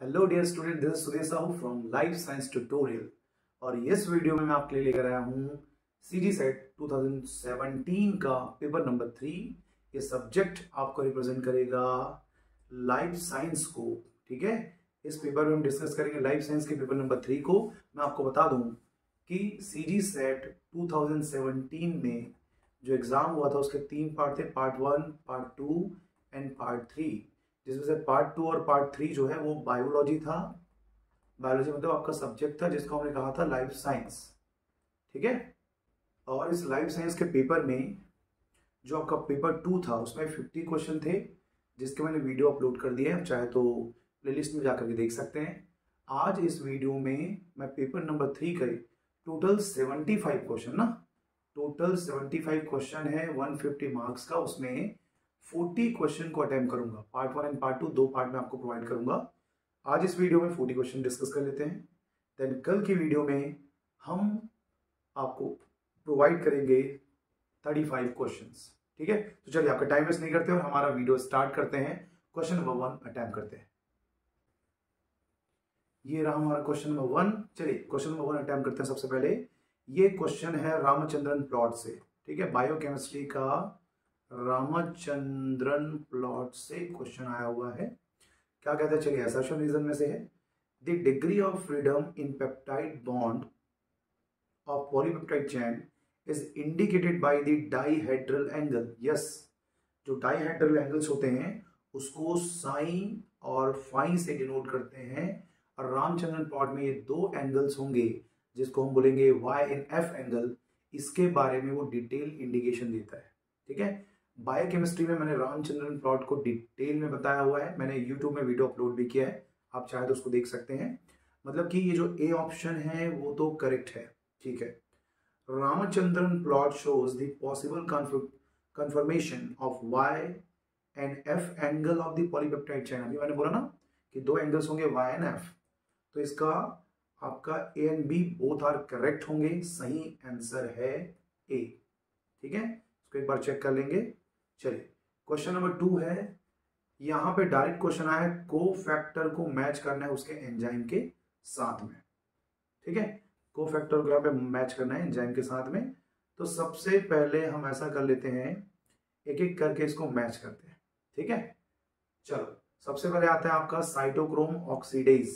Hello dear student, this is Sudesh Sahu from life science tutorial. और इस video में मैं आपके लिए लेकर आया हूँ सीजी सेट 2017 का पेपर नंबर 3। ये सब्जेक्ट आपको रिप्रेजेंट करेगा लाइफ साइंस को। ठीक है, इस पेपर में हम डिस्कस करेंगे लाइफ साइंस के पेपर नंबर 3 को। मैं आपको बता दूं कि सीजी सेट 2017 में जो एग्जाम हुआ था उसके 3 पार्ट थे, पार्ट 1, पार्ट 2 एंड पार्ट 3, जिसमें से पार्ट 2 और पार्ट 3 जो है वो बायोलॉजी था। बायोलॉजी मतलब आपका सब्जेक्ट था जिसको हमने कहा था लाइफ साइंस। ठीक है, और इस लाइफ साइंस के पेपर में जो आपका पेपर 2 था उसमें 50 क्वेश्चन थे, जिसके मैंने वीडियो अपलोड कर दिए हैं। आप चाहे तो प्लेलिस्ट में जाकर के देख सकते हैं। आज इस वीडियो में मैं पेपर नंबर 3 के टोटल 75 क्वेश्चन टोटल 75 क्वेश्चन है 150 मार्क्स का, उसमें 40 क्वेश्चन को अटेम्प्ट करूंगा। पार्ट 1 एंड पार्ट 2 दो पार्ट में आपको प्रोवाइड करूंगा। आज इस वीडियो में 40 क्वेश्चन डिस्कस कर लेते हैं। देन कल की वीडियो में हम आपको प्रोवाइड करेंगे 35 क्वेश्चंस। ठीक है, तो चलिए आपका टाइम वेस्ट नहीं करते और हमारा वीडियो स्टार्ट करते हैं। क्वेश्चन नंबर 1 अटेम्प्ट करते हैं। ये रहा हमारा क्वेश्चन नंबर 1। चलिए क्वेश्चन नंबर 1 अटेम्प्ट करते हैं। सबसे पहले ये क्वेश्चन है रामचंद्रन प्लॉट से। ठीक है, बायोकेमिस्ट्री का रामचंद्रन प्लॉट से क्वेश्चन आया हुआ है। क्या कहते हैं, चलिए असर्शन रीजन में से है, the degree of freedom in peptide bond of polypeptide chain is indicated by the dihedral angle. Yes, जो डाइहेड्रल एंगल्स होते हैं उसको साइन और फाइन से डिनोट करते हैं। और रामचंद्रन प्लॉट में ये दो एंगल्स होंगे जिसको हम बोलेंगे YNF एंगल। इसके बारे में वो डिटेल इंडिकेशन देता है। ठीक है, बायोकेमिस्ट्री में मैंने रामचंद्रन प्लॉट को डिटेल में बताया हुआ है। मैंने यूट्यूब में वीडियो अपलोड भी किया है, आप चाहे तो उसको देख सकते हैं। मतलब कि ये जो ए ऑप्शन है वो तो करेक्ट है। ठीक है, Ramachandran plot shows the possible confirmation of YNF angle of the polypeptide chain. अभी मैंने बोला ना कि दो एंगल्स होंगे YNF, तो इसका आपका A and B both are correct होंगे। सही आंसर है ए। ठीक है, इसको एक बार चेक कर लेंगे। चलिए क्वेश्चन नंबर 2 है। यहां पे डायरेक्ट क्वेश्चन आया है, को फैक्टर को मैच करना है उसके एंजाइम के साथ में। ठीक है, को फैक्टर को यहां पे मैच करना है एंजाइम के साथ में। तो सबसे पहले हम ऐसा कर लेते हैं, एक एक करके इसको मैच करते हैं। ठीक है, चलो सबसे पहले आता है आपका साइटोक्रोम ऑक्सीडेज।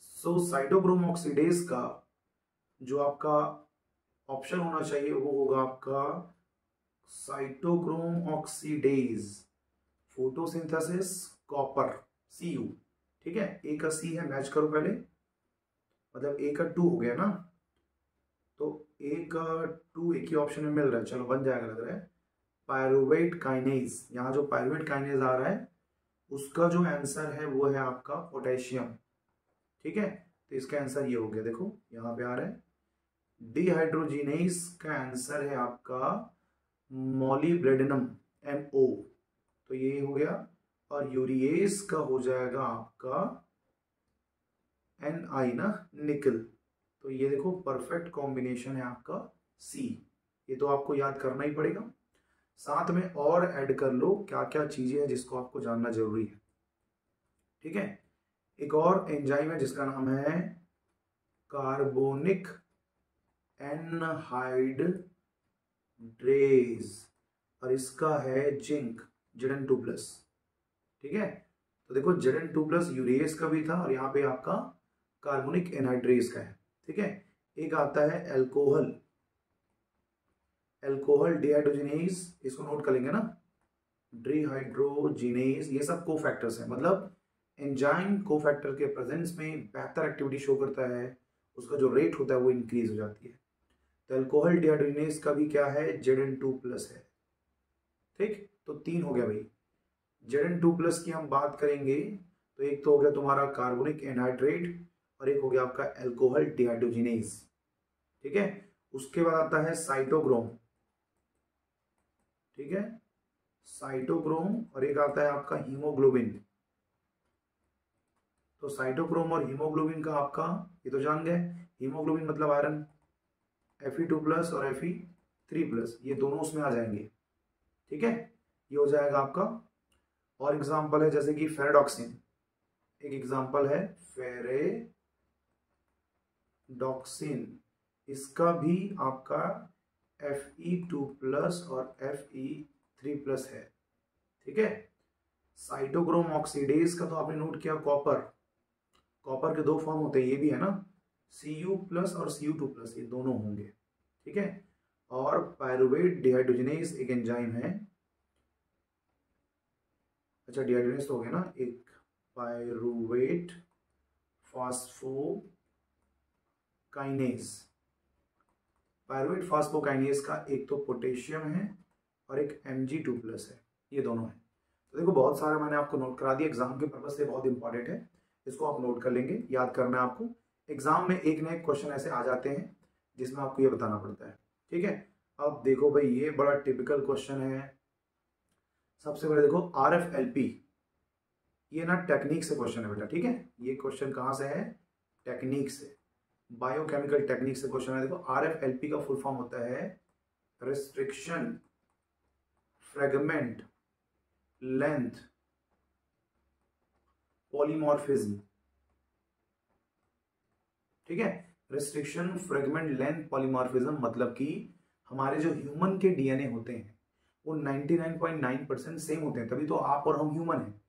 सो साइटोक्रोम ऑक्सीडेज का जो आपका ऑप्शन होना चाहिए वो होगा आपका cytochrome oxidase photosynthesis copper Cu। ठीक है, ए का सी है, मैच करो पहले, मतलब ए का 2 हो गया ना, तो ए का 2 एक ही ऑप्शन में मिल रहा है। चलो बन जाएगा लग रहा है। पायरुवेट काइनेज, यहाँ जो पायरुवेट काइनेज आ रहा है उसका जो आंसर है वो है आपका पोटेशियम। ठीक है, तो इसका आंसर ये हो गया, देखो यहाँ पे आ रहा है। डिहाइड्रोजिनेज का आंसर है आपका मॉलिब्डेनम MO, तो ये हो गया। और यूरिएज का हो जाएगा आपका Ni ना, निकल। तो ये देखो परफेक्ट कॉम्बिनेशन है आपका C। ये तो आपको याद करना ही पड़ेगा। साथ में और ऐड कर लो क्या क्या चीजें हैं जिसको आपको जानना जरूरी है। ठीक है, एक और एंजाइम है जिसका नाम है कार्बोनिक एनहाइड्रेज और इसका है जिंक Zn2+। ठीक है, तो देखो Zn2+ यूरेस का भी था और यहाँ पे आपका कार्बोनिक एनहाइड्रेज का है। ठीक है, एक आता है एल्कोहल डिहाइड्रोजिनेज, इसको नोट कर लेंगे ना, डिहाइड्रोजिनेज। ये सब कोफैक्टर्स हैं, मतलब एंजाइम कोफैक्टर के प्रेजेंस में बेहतर एक्टिविटी शो करता है, उसका जो रेट होता है वो इंक्रीज हो जाती है। तो एल्कोहल डिहाइड्रोजिनेज का भी क्या है, Zn2+ है। ठीक, तो 3 हो गया भाई। Zn2+ की हम बात करेंगे तो एक तो हो गया तुम्हारा कार्बोनिक एनहाइड्रेट और एक हो गया आपका एल्कोहल डिहाइड्रोजिनेज। ठीक है, उसके बाद आता है साइटोक्रोम। ठीक है, साइटोक्रोम, और एक आता है आपका हीमोग्लोबिन। तो साइटोक्रोम और हीमोग्लोबिन का आपका ये तो जान गए। हीमोग्लोबिन मतलब आयरन, Fe2+ और Fe3+, ये दोनों उसमें आ जाएंगे। ठीक है, ये हो जाएगा आपका। और एग्जांपल है जैसे कि फेराडॉक्सिन। एक एग्जांपल है फेरेडॉक्सिन, इसका भी आपका Fe2+ और Fe3+ है। ठीक है। साइटोक्रोम ऑक्सीडेज का तो आपने नोट किया, कॉपर के 2 फॉर्म होते हैं, ये भी है ना, Cu+ और Cu2+, ये दोनों होंगे। ठीक है। और पायरुवेट डिहाइड्रोजनेज एक एंजाइम है, अच्छा डिहाइड्रोजनेज तो हो गया ना, एक पायरुवेट फॉस्फोकाइनेज, पायरुवेट फॉस्फोकाइनेज का एक तो पोटेशियम है और एक Mg2+ है, ये दोनों है। तो देखो बहुत सारा मैंने आपको नोट करा दिया, एग्जाम के पर्पज से बहुत इंपॉर्टेंट है, इसको आप नोट कर लेंगे, याद करना है आपको। एग्जाम में एक न एक क्वेश्चन ऐसे आ जाते हैं जिसमें आपको ये बताना पड़ता है। ठीक है। अब देखो भाई, ये बड़ा टिपिकल क्वेश्चन है। सबसे पहले देखो RFLP, ये ना टेक्निक से क्वेश्चन है बेटा। ठीक है। ये क्वेश्चन कहाँ से है? टेक्निक से, बायोकेमिकल टेक्निक से क्वेश्चन है। देखो RFLP का फुल फॉर्म होता है रिस्ट्रिक्शन फ्रेगमेंट लेंथ पॉलीमॉर्फिज्म। ठीक है। रिस्ट्रिक्शन फ्रेगमेंट लेंथ पॉलीमॉर्फिज्म मतलब कि हमारे जो ह्यूमन के डीएनए होते हैं वो 99.9% सेम होते हैं, तभी तो आप और हम ह्यूमन हैं।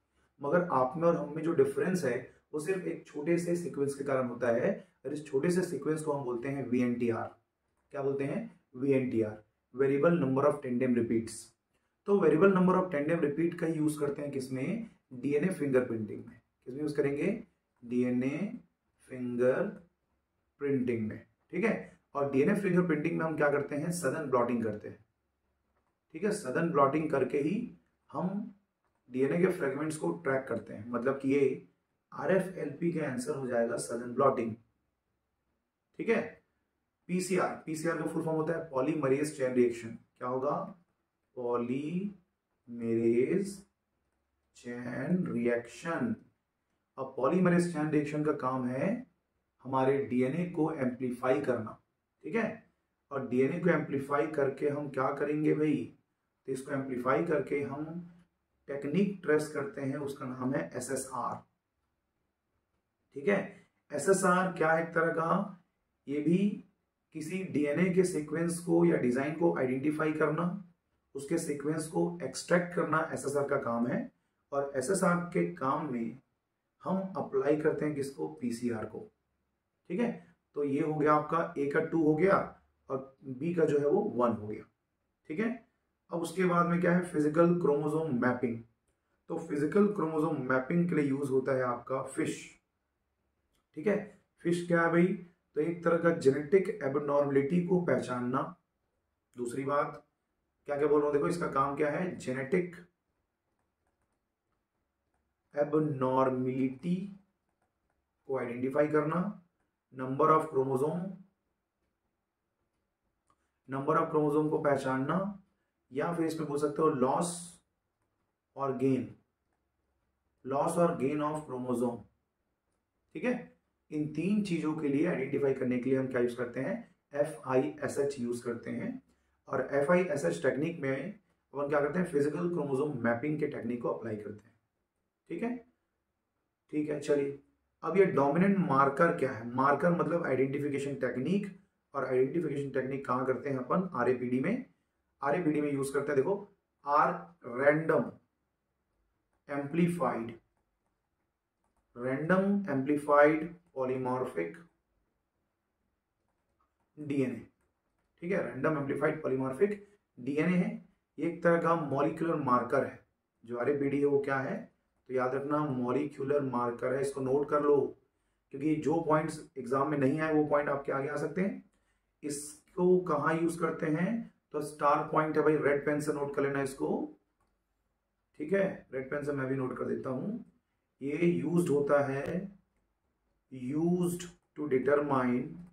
मगर आप में और हम में जो डिफरेंस है वो सिर्फ एक छोटे से सीक्वेंस के कारण होता है, और इस छोटे से सीक्वेंस को हम बोलते हैं VNTR। क्या बोलते हैं? VNTR, variable number of tandem repeats. तो variable number of tandem repeat का यूज करते हैं किसमें? डीएनए फिंगरप्रिंटिंग में। किसमें यूज करेंगे? डीएनए फिंगरप्रिंटिंग में। ठीक है। और डीएनए फिंगरप्रिंटिंग में हम क्या करते हैं? सडन ब्लॉटिंग करते हैं। ठीक है। सडन ब्लॉटिंग करके ही हम डीएनए के फ्रेगमेंट्स को ट्रैक करते हैं, मतलब कि ये RFLP का आंसर हो जाएगा सडन ब्लॉटिंग। ठीक है। पीसीआर का फुल फॉर्म होता है पॉलीमरेज चेन रिएक्शन। क्या होगा? Polymerase chain reaction. अब पॉलीमरेज चेन रिएक्शन का काम है हमारे डीएनए को एम्पलीफाई करना। ठीक है। और डीएनए को एम्पलीफाई करके हम क्या करेंगे भाई? तो इसको एम्पलीफाई करके हम टेक्निक ट्रेस करते हैं, उसका नाम है SSR। ठीक है। SSR क्या है? एक तरह का ये भी किसी डीएनए के सीक्वेंस को या डिजाइन को आइडेंटिफाई करना, उसके सीक्वेंस को एक्सट्रैक्ट करना SSR का काम है। और SSR के काम में हम अप्लाई करते हैं किसको? PCR को। ठीक है। तो ये हो गया आपका A का 2 हो गया और B का जो है वो 1 हो गया। ठीक है। अब उसके बाद में क्या है? Physical chromosome mapping. तो फिजिकल क्रोमोसोम मैपिंग के लिए यूज होता है आपका फिश। ठीक है। फिश क्या है भाई? तो एक तरह का जेनेटिक एबनॉर्मलिटी को पहचानना। दूसरी बात क्या क्या बोल रहा हूं, देखो इसका काम क्या है? जेनेटिक एबनॉर्मलिटी को आइडेंटिफाई करना, नंबर ऑफ क्रोमोसोम को पहचानना, या फिर इसमें बोल सकते हो लॉस और गेन ऑफ क्रोमोसोम। ठीक है। इन 3 चीजों के लिए आइडेंटिफाई करने के लिए हम क्या यूज करते हैं? FISH यूज करते हैं। और FISH टेक्निक में अपन क्या करते हैं? फिजिकल क्रोमोसोम मैपिंग के टेक्निक को अप्लाई करते हैं। ठीक है। ठीक है। चलिए, अब ये डोमिनेंट मार्कर क्या है? मार्कर मतलब आइडेंटिफिकेशन टेक्निक, और आइडेंटिफिकेशन टेक्निक कहां करते हैं अपन? RAPD में। RAPD में यूज करते हैं, देखो रैंडम एम्प्लीफाइड पॉलीमॉर्फिक डीएनए। ठीक है। रैंडम एम्प्लीफाइड पॉलीमॉर्फिक डीएनए है, ये एक तरह का मॉलिक्यूलर मार्कर है। जो RAPD है वो क्या है? तो याद रखना, मॉलिक्यूलर मार्कर है, इसको नोट कर लो, क्योंकि जो पॉइंट्स एग्जाम में नहीं आए वो पॉइंट आपके आगे आ सकते हैं। इसको कहाँ यूज करते हैं? तो स्टार पॉइंट है भाई, रेड पेन से नोट कर लेना इसको। ठीक है। रेड पेन से मैं भी नोट कर देता हूं। ये यूज्ड होता है, used to determine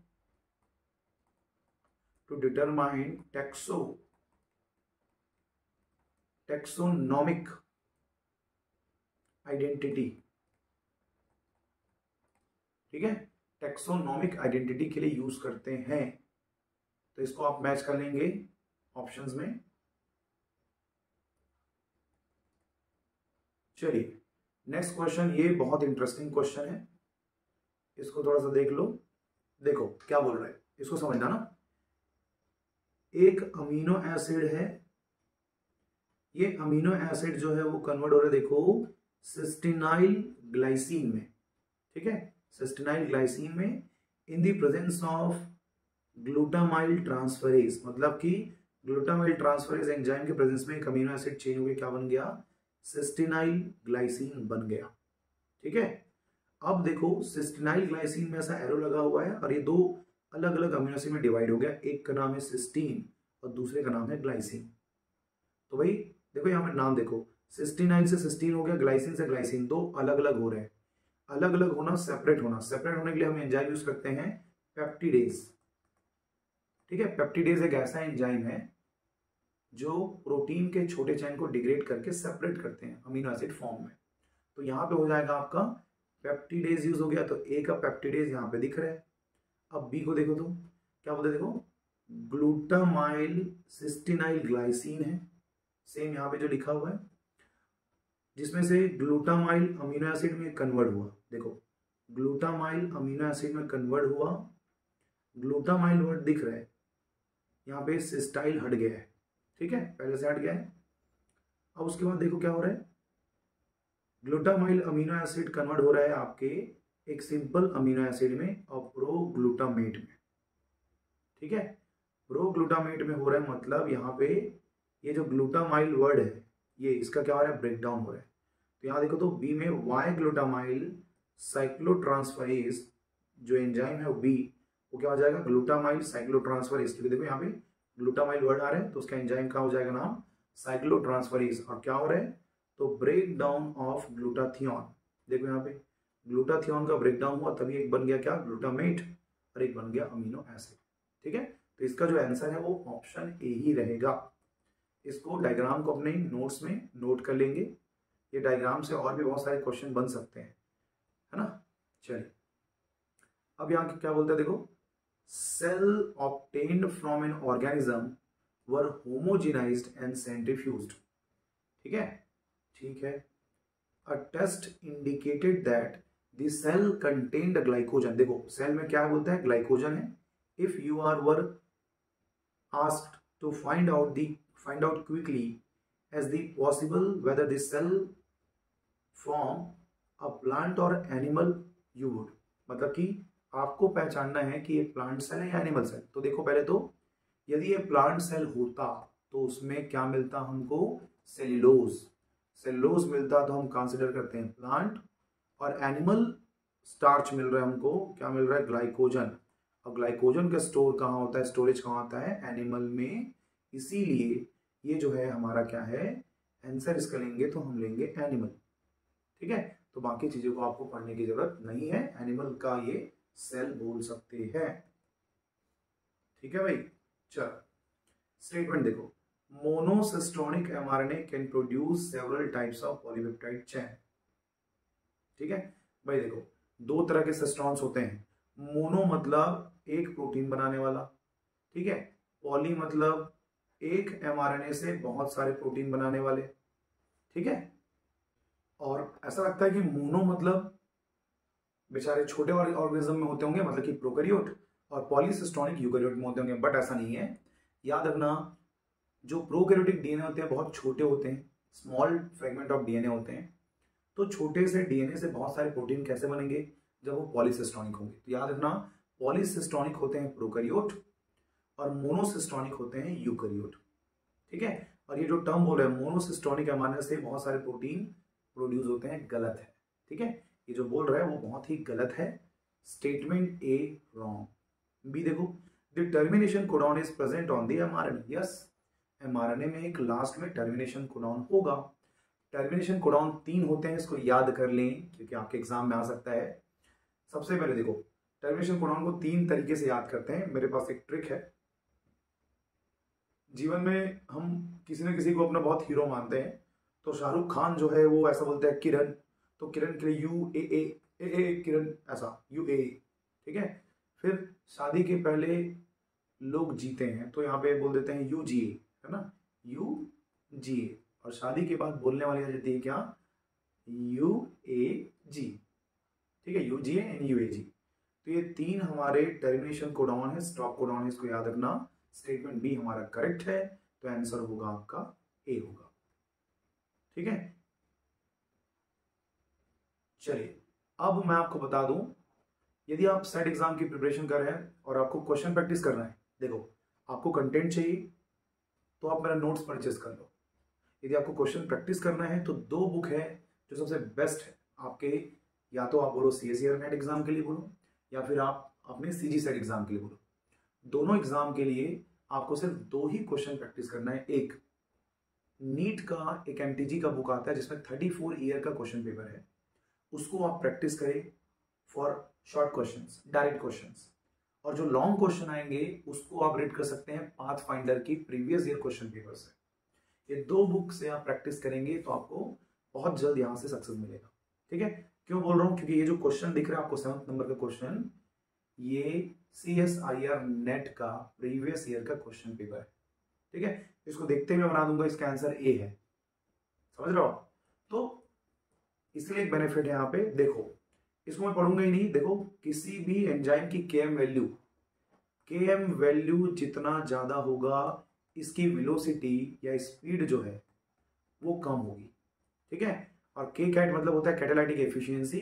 taxonomic identity. ठीक है। टेक्सोनोमिक आइडेंटिटी के लिए यूज करते हैं, तो इसको आप मैच कर लेंगे ऑप्शंस में। चलिए, नेक्स्ट क्वेश्चन, ये बहुत इंटरेस्टिंग क्वेश्चन है, इसको थोड़ा सा देख लो। देखो क्या बोल रहा है, इसको समझना ना। एक अमीनो एसिड है, ये अमीनो एसिड जो है वो कन्वर्ट हो रहा है, देखो सिस्टिनाइल ग्लाइसिन में, ठीक है, सिस्टिनाइल ग्लाइसिन में इन the presence of glutamyl transferase, मतलब कि ग्लूटामाइल ट्रांसफरेज एंजाइम के प्रेजेंस में एक अमीनो एसिड चेंज हो गया, क्या बन गया, सिस्टिनाइल ग्लाइसिन बन गया, ठीक है। अब देखो सिस्टिनाइल ग्लाइसिन में ऐसा एरो लगा हुआ है और ये दो अलग अलग अमीनो एसिड में डिवाइड हो गया, एक का नाम है सिस्टीन और दूसरे का नाम है ग्लाइसिन। तो भाई देखो यहाँ पे नाम देखो, सिस्टिनाइल से सिस्टीन हो गया, ग्लाइसिन से ग्लाइसिन, दो अलग अलग हो रहे हैं। अलग अलग होना, सेपरेट होना, सेपरेट होने के लिए हम एंजाइम यूज करते हैं पेप्टिडेज, ठीक है। पेप्टिडेज एक ऐसा एंजाइम है जो प्रोटीन के छोटे चेन को डिग्रेड करके सेपरेट करते हैं अमीनो एसिड फॉर्म में। तो यहाँ पे हो जाएगा आपका पेप्टिडेज यूज हो गया, तो ए का पेप्टिडेज यहाँ पे दिख रहा है। अब बी को देखो, तो क्या बोलते, देखो ग्लूटामाइल सिस्टिनाइल ग्लाइसिन है, सेम यहाँ पे जो लिखा हुआ है, जिसमें से ग्लूटामाइल अमीनो एसिड में कन्वर्ट हुआ, देखो ग्लूटामाइल अमीनो एसिड में कन्वर्ट हुआ, ग्लूटामाइल वर्ड दिख रहा है यहाँ पे, सिस्टाइल हट गया है, ठीक है, पहले से हट गया है। अब उसके बाद देखो क्या हो रहा है, ग्लूटामाइल अमीनो एसिड कन्वर्ट हो रहा है आपके एक सिंपल अमीनो एसिड में और प्रोग्लूटामेट में, ठीक है। प्रोग्लूटामेट में हो रहा है, मतलब यहाँ पे ये जो ग्लूटामाइल वर्ड है ये इसका क्या हो रहा है, ब्रेक डाउन हो रहा है। तो यहाँ देखो तो बी में वाई ग्लूटामाइल साइक्लोट्रांसफरेज जो एंजाइम है वो बी, वो क्या हो जाएगा, ग्लूटामाइल साइक्लोट्रांसफरेज, क्योंकि देखो यहाँ पे ग्लूटामाइल वर्ड आ रहा है तो उसका एंजाइम का हो जाएगा नाम साइक्लोट्रांसफरेज। और क्या हो रहा है, तो ब्रेक डाउन ऑफ ग्लूटाथियोन, देखो यहाँ पे ग्लूटाथियोन का ब्रेक डाउन हुआ, तभी एक बन गया क्या, ग्लूटामेट, और एक बन गया अमीनो एसिड, ठीक है। तो इसका जो आंसर है वो ऑप्शन ए ही रहेगा। इसको डायग्राम को अपने नोट्स में नोट कर लेंगे, ये डायग्राम से और भी बहुत सारे क्वेश्चन बन सकते हैं, है ना। चलिए अब यहाँ क्या बोलते हैं, देखो cell obtained from an organism were homogenized and centrifuged, ठीक है, ठीक है। A test indicated that the cell contained glycogen, देखो सेल में क्या बोलता है, ग्लाइकोजन है। If you are were asked to find out quickly as the possible whether the cell from a plant or animal you would, मतलब कि आपको पहचानना है कि ये प्लांट सेल है या एनिमल सेल। तो देखो पहले तो यदि ये प्लांट सेल होता तो उसमें क्या मिलता हमको, सेल्यूलोज, सेल्यूलोज मिलता तो हम कंसिडर करते हैं प्लांट, और एनिमल स्टार्च मिल रहा है हमको, क्या मिल रहा है, ग्लाइकोजन। और ग्लाइकोजन का स्टोर कहाँ होता है, स्टोरेज कहाँ होता है, एनिमल में। इसीलिए ये जो है हमारा क्या है, आंसर इसका लेंगे तो हम लेंगे एनिमल, ठीक है। तो बाकी चीजों को आपको पढ़ने की जरूरत नहीं है, एनिमल का ये सेल बोल सकते हैं, ठीक है भाई। चलो स्टेटमेंट देखो, monocistronic mRNA can produce several types of polypeptide chain, ठीक है भाई। देखो दो तरह के सिस्टॉन्स होते हैं, मोनो मतलब एक प्रोटीन बनाने वाला, ठीक है, पॉली मतलब एक एमआरएनए से बहुत सारे प्रोटीन बनाने वाले, ठीक है। और ऐसा लगता है कि मोनो मतलब बेचारे छोटे वाले ऑर्गेनिज्म में होते होंगे, मतलब कि प्रोकैरियोट, और पॉलीसिस्टोनिक यूकैरियोट में होते होंगे, बट ऐसा नहीं है। याद रखना जो प्रोकैरियोटिक डीएनए होते हैं बहुत छोटे होते हैं, स्मॉल फ्रेगमेंट ऑफ डीएनए होते हैं। तो छोटे से डीएनए से बहुत सारे प्रोटीन कैसे बनेंगे, जब वो पॉलीसिस्टोनिक होंगे। तो याद रखना पॉलीसिस्टोनिक होते हैं प्रोकैरियोट और मोनोसिस्टोनिक होते हैं यूकैरियोट, ठीक है। और ये जो टर्म बोल रहे हैं मोनोसिस्टोनिक एमआरएनए से बहुत सारे प्रोटीन प्रोड्यूस होते हैं, गलत है, ठीक है। ये जो बोल रहा है वो बहुत ही गलत है, स्टेटमेंट ए रॉन्ग। बी देखो, the termination codon is present on the mRNA, yes mRNA में एक लास्ट में टर्मिनेशन कोडॉन होगा। टर्मिनेशन कोडॉन 3 होते हैं, इसको याद कर लें क्योंकि आपके एग्जाम में आ सकता है। सबसे पहले देखो टर्मिनेशन कोडॉन को 3 तरीके से याद करते हैं, मेरे पास एक ट्रिक है। जीवन में हम किसी न किसी को अपना बहुत हीरो मानते हैं, तो शाहरुख खान जो है वो ऐसा बोलते हैं किरण, तो किरण के लिए UAA किरण, ऐसा UAA, ठीक है। फिर शादी के पहले लोग जीते हैं तो यहाँ पे बोल देते हैं UGA, है ना, UGA। और शादी के बाद बोलने वाली आ जाती है क्या, ठीक है, यूजीए एंड यूएजी। तो ये 3 हमारे टर्मिनेशन कोडाउन है, स्टॉप कोडाउन है, इसको याद रखना। स्टेटमेंट बी हमारा करेक्ट है, तो आंसर होगा आपका ए होगा। ठीक है, चलिए अब मैं आपको बता दूं, यदि आप सेट एग्जाम की प्रिपरेशन कर रहे हैं और आपको क्वेश्चन प्रैक्टिस करना है, देखो आपको कंटेंट चाहिए तो आप मेरा नोट्स परचेस कर लो। यदि आपको क्वेश्चन प्रैक्टिस करना है तो 2 बुक है जो सबसे बेस्ट है आपके, या तो आप बोलो सीएसईआर नेट एग्जाम के लिए बोलो, या फिर आप अपने सीजी सेट एग्जाम के लिए बोलो। दोनों एग्जाम के लिए आपको सिर्फ 2 ही क्वेश्चन प्रैक्टिस करना है। एक नीट का एक एमटीजी का बुक आता है जिसमें 34 ईयर का क्वेश्चन पेपर है, उसको आप प्रैक्टिस करें for short questions, direct questions. और जो लॉन्ग क्वेश्चन आएंगे उसको आप रीड कर सकते हैं पाथफाइंडर की प्रीवियस ईयर क्वेश्चन पेपर से। ये 2 बुक से आप प्रैक्टिस करेंगे तो आपको बहुत जल्द यहां से सक्सेस मिलेगा। ठीक है, क्यों बोल रहा हूं, क्योंकि ये जो क्वेश्चन दिख रहा है आपको 7 नंबर का क्वेश्चन, ये सीएसआईआर नेट का प्रीवियस ईयर का क्वेश्चन पेपर है। ठीक है, इसको देखते हुए बना दूंगा, इसका आंसर ए है। समझ रहे हो? तो इसलिए एक बेनिफिट है यहाँ पे। देखो इसको मैं पढ़ूंगा ही नहीं, देखो किसी भी एंजाइम की केएम वैल्यू जितना ज्यादा होगा इसकी वेलोसिटी या स्पीड जो है वो कम होगी। ठीक है, और के कैट मतलब होता है कैटालाइटिक एफिशिएंसी।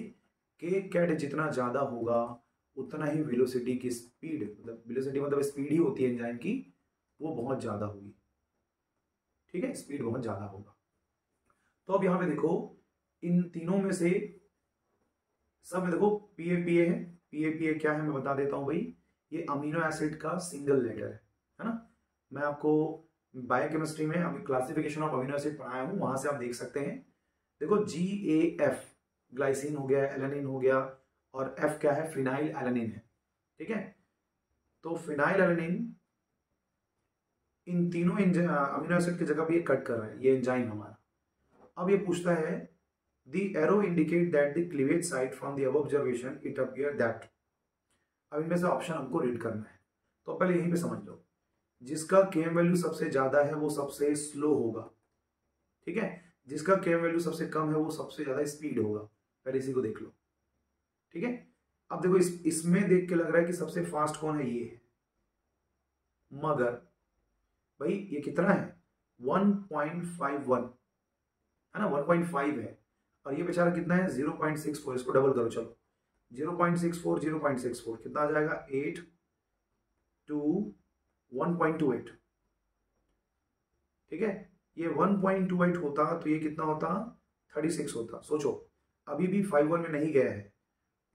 के कैट जितना ज्यादा होगा उतना ही वेलोसिटी की स्पीड, मतलब वेलोसिटी मतलब स्पीड ही होती है एंजाइम की, वो बहुत ज्यादा होगी। ठीक है, स्पीड बहुत ज्यादा होगा। तो अब यहां पे देखो इन तीनों में से सब में देखो पीएपीए है। पीएपीए क्या है मैं बता देता हूं भाई, ये अमीनो एसिड का सिंगल लेटर है ना। मैं आपको बायोकेमिस्ट्री में अभी क्लासिफिकेशन ऑफ अमीनो एसिड पढ़ाया हूं, वहां से आप देख सकते हैं। देखो GAF ग्लाइसिन हो गया, एलानिन हो गया, और F क्या है, फिनाइल एलानिन है। ठीक है, तो फिनाइल एलानिन इन तीनों अमीनो एसिड की जगह पे ये कट कर रहा है, ये एंजाइम हमारा। अब ये पूछता है the arrow indicate that the cleavage site from the above observation it appear that। अब इनमें से ऑप्शन हमको रीड करना है, तो पहले यहीं पे समझ लो, जिसका केएम वैल्यू सबसे ज्यादा है वो सबसे स्लो होगा। ठीक है, जिसका केएम वैल्यू सबसे कम है वो सबसे ज्यादा स्पीड होगा। पहले इसी को देख लो। ठीक है, अब देखो इसमें देख के लग रहा है कि सबसे फास्ट कौन है, ये है, मगर भाई ये कितना है 1.51 है ना, 1.5 है, और ये बेचारा कितना है 0.64। इसको डबल करो, चलो 0.64 कितना आ जाएगा 8 to 1.28। ठीक है, ये 1.28 होता तो ये कितना होता 36 होता। सोचो अभी भी 51 में नहीं गया है,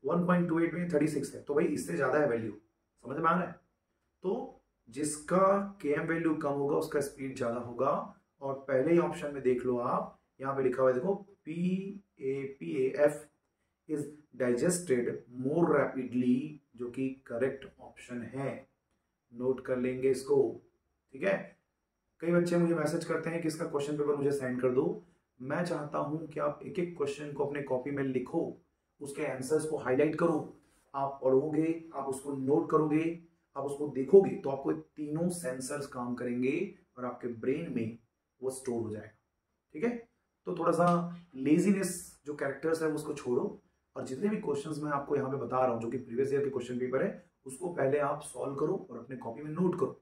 1.28 में 36 है, तो भाई इससे ज्यादा है वैल्यू। समझ में आ रहा है? तो जिसका केएम वैल्यू कम होगा उसका स्पीड ज्यादा होगा। और पहले ही ऑप्शन में देख लो आप, यहां पे लिखा हुआ है देखो PAF is digested more rapidly, जो कि करेक्ट ऑप्शन है। नोट कर लेंगे इसको। ठीक है, कई बच्चे मुझे मैसेज करते हैं कि इसका क्वेश्चन पेपर मुझे सेंड कर दो। मैं चाहता हूं कि आप एक एक क्वेश्चन को अपने कॉपी में लिखो, उसके आंसर्स को हाईलाइट करो, आप पढ़ोगे, आप उसको नोट करोगे, आप उसको देखोगे, तो आपको तीनों सेंसर्स काम करेंगे और आपके ब्रेन में वो स्टोर हो जाएगा। ठीक है, तो थोड़ा सा लेजीनेस जो कैरेक्टर्स है उसको छोड़ो, और जितने भी क्वेश्चंस मैं आपको यहाँ पे बता रहा हूँ जो कि प्रीवियस ईयर के क्वेश्चन पेपर है, उसको पहले आप सॉल्व करो और अपने कॉपी में नोट करो।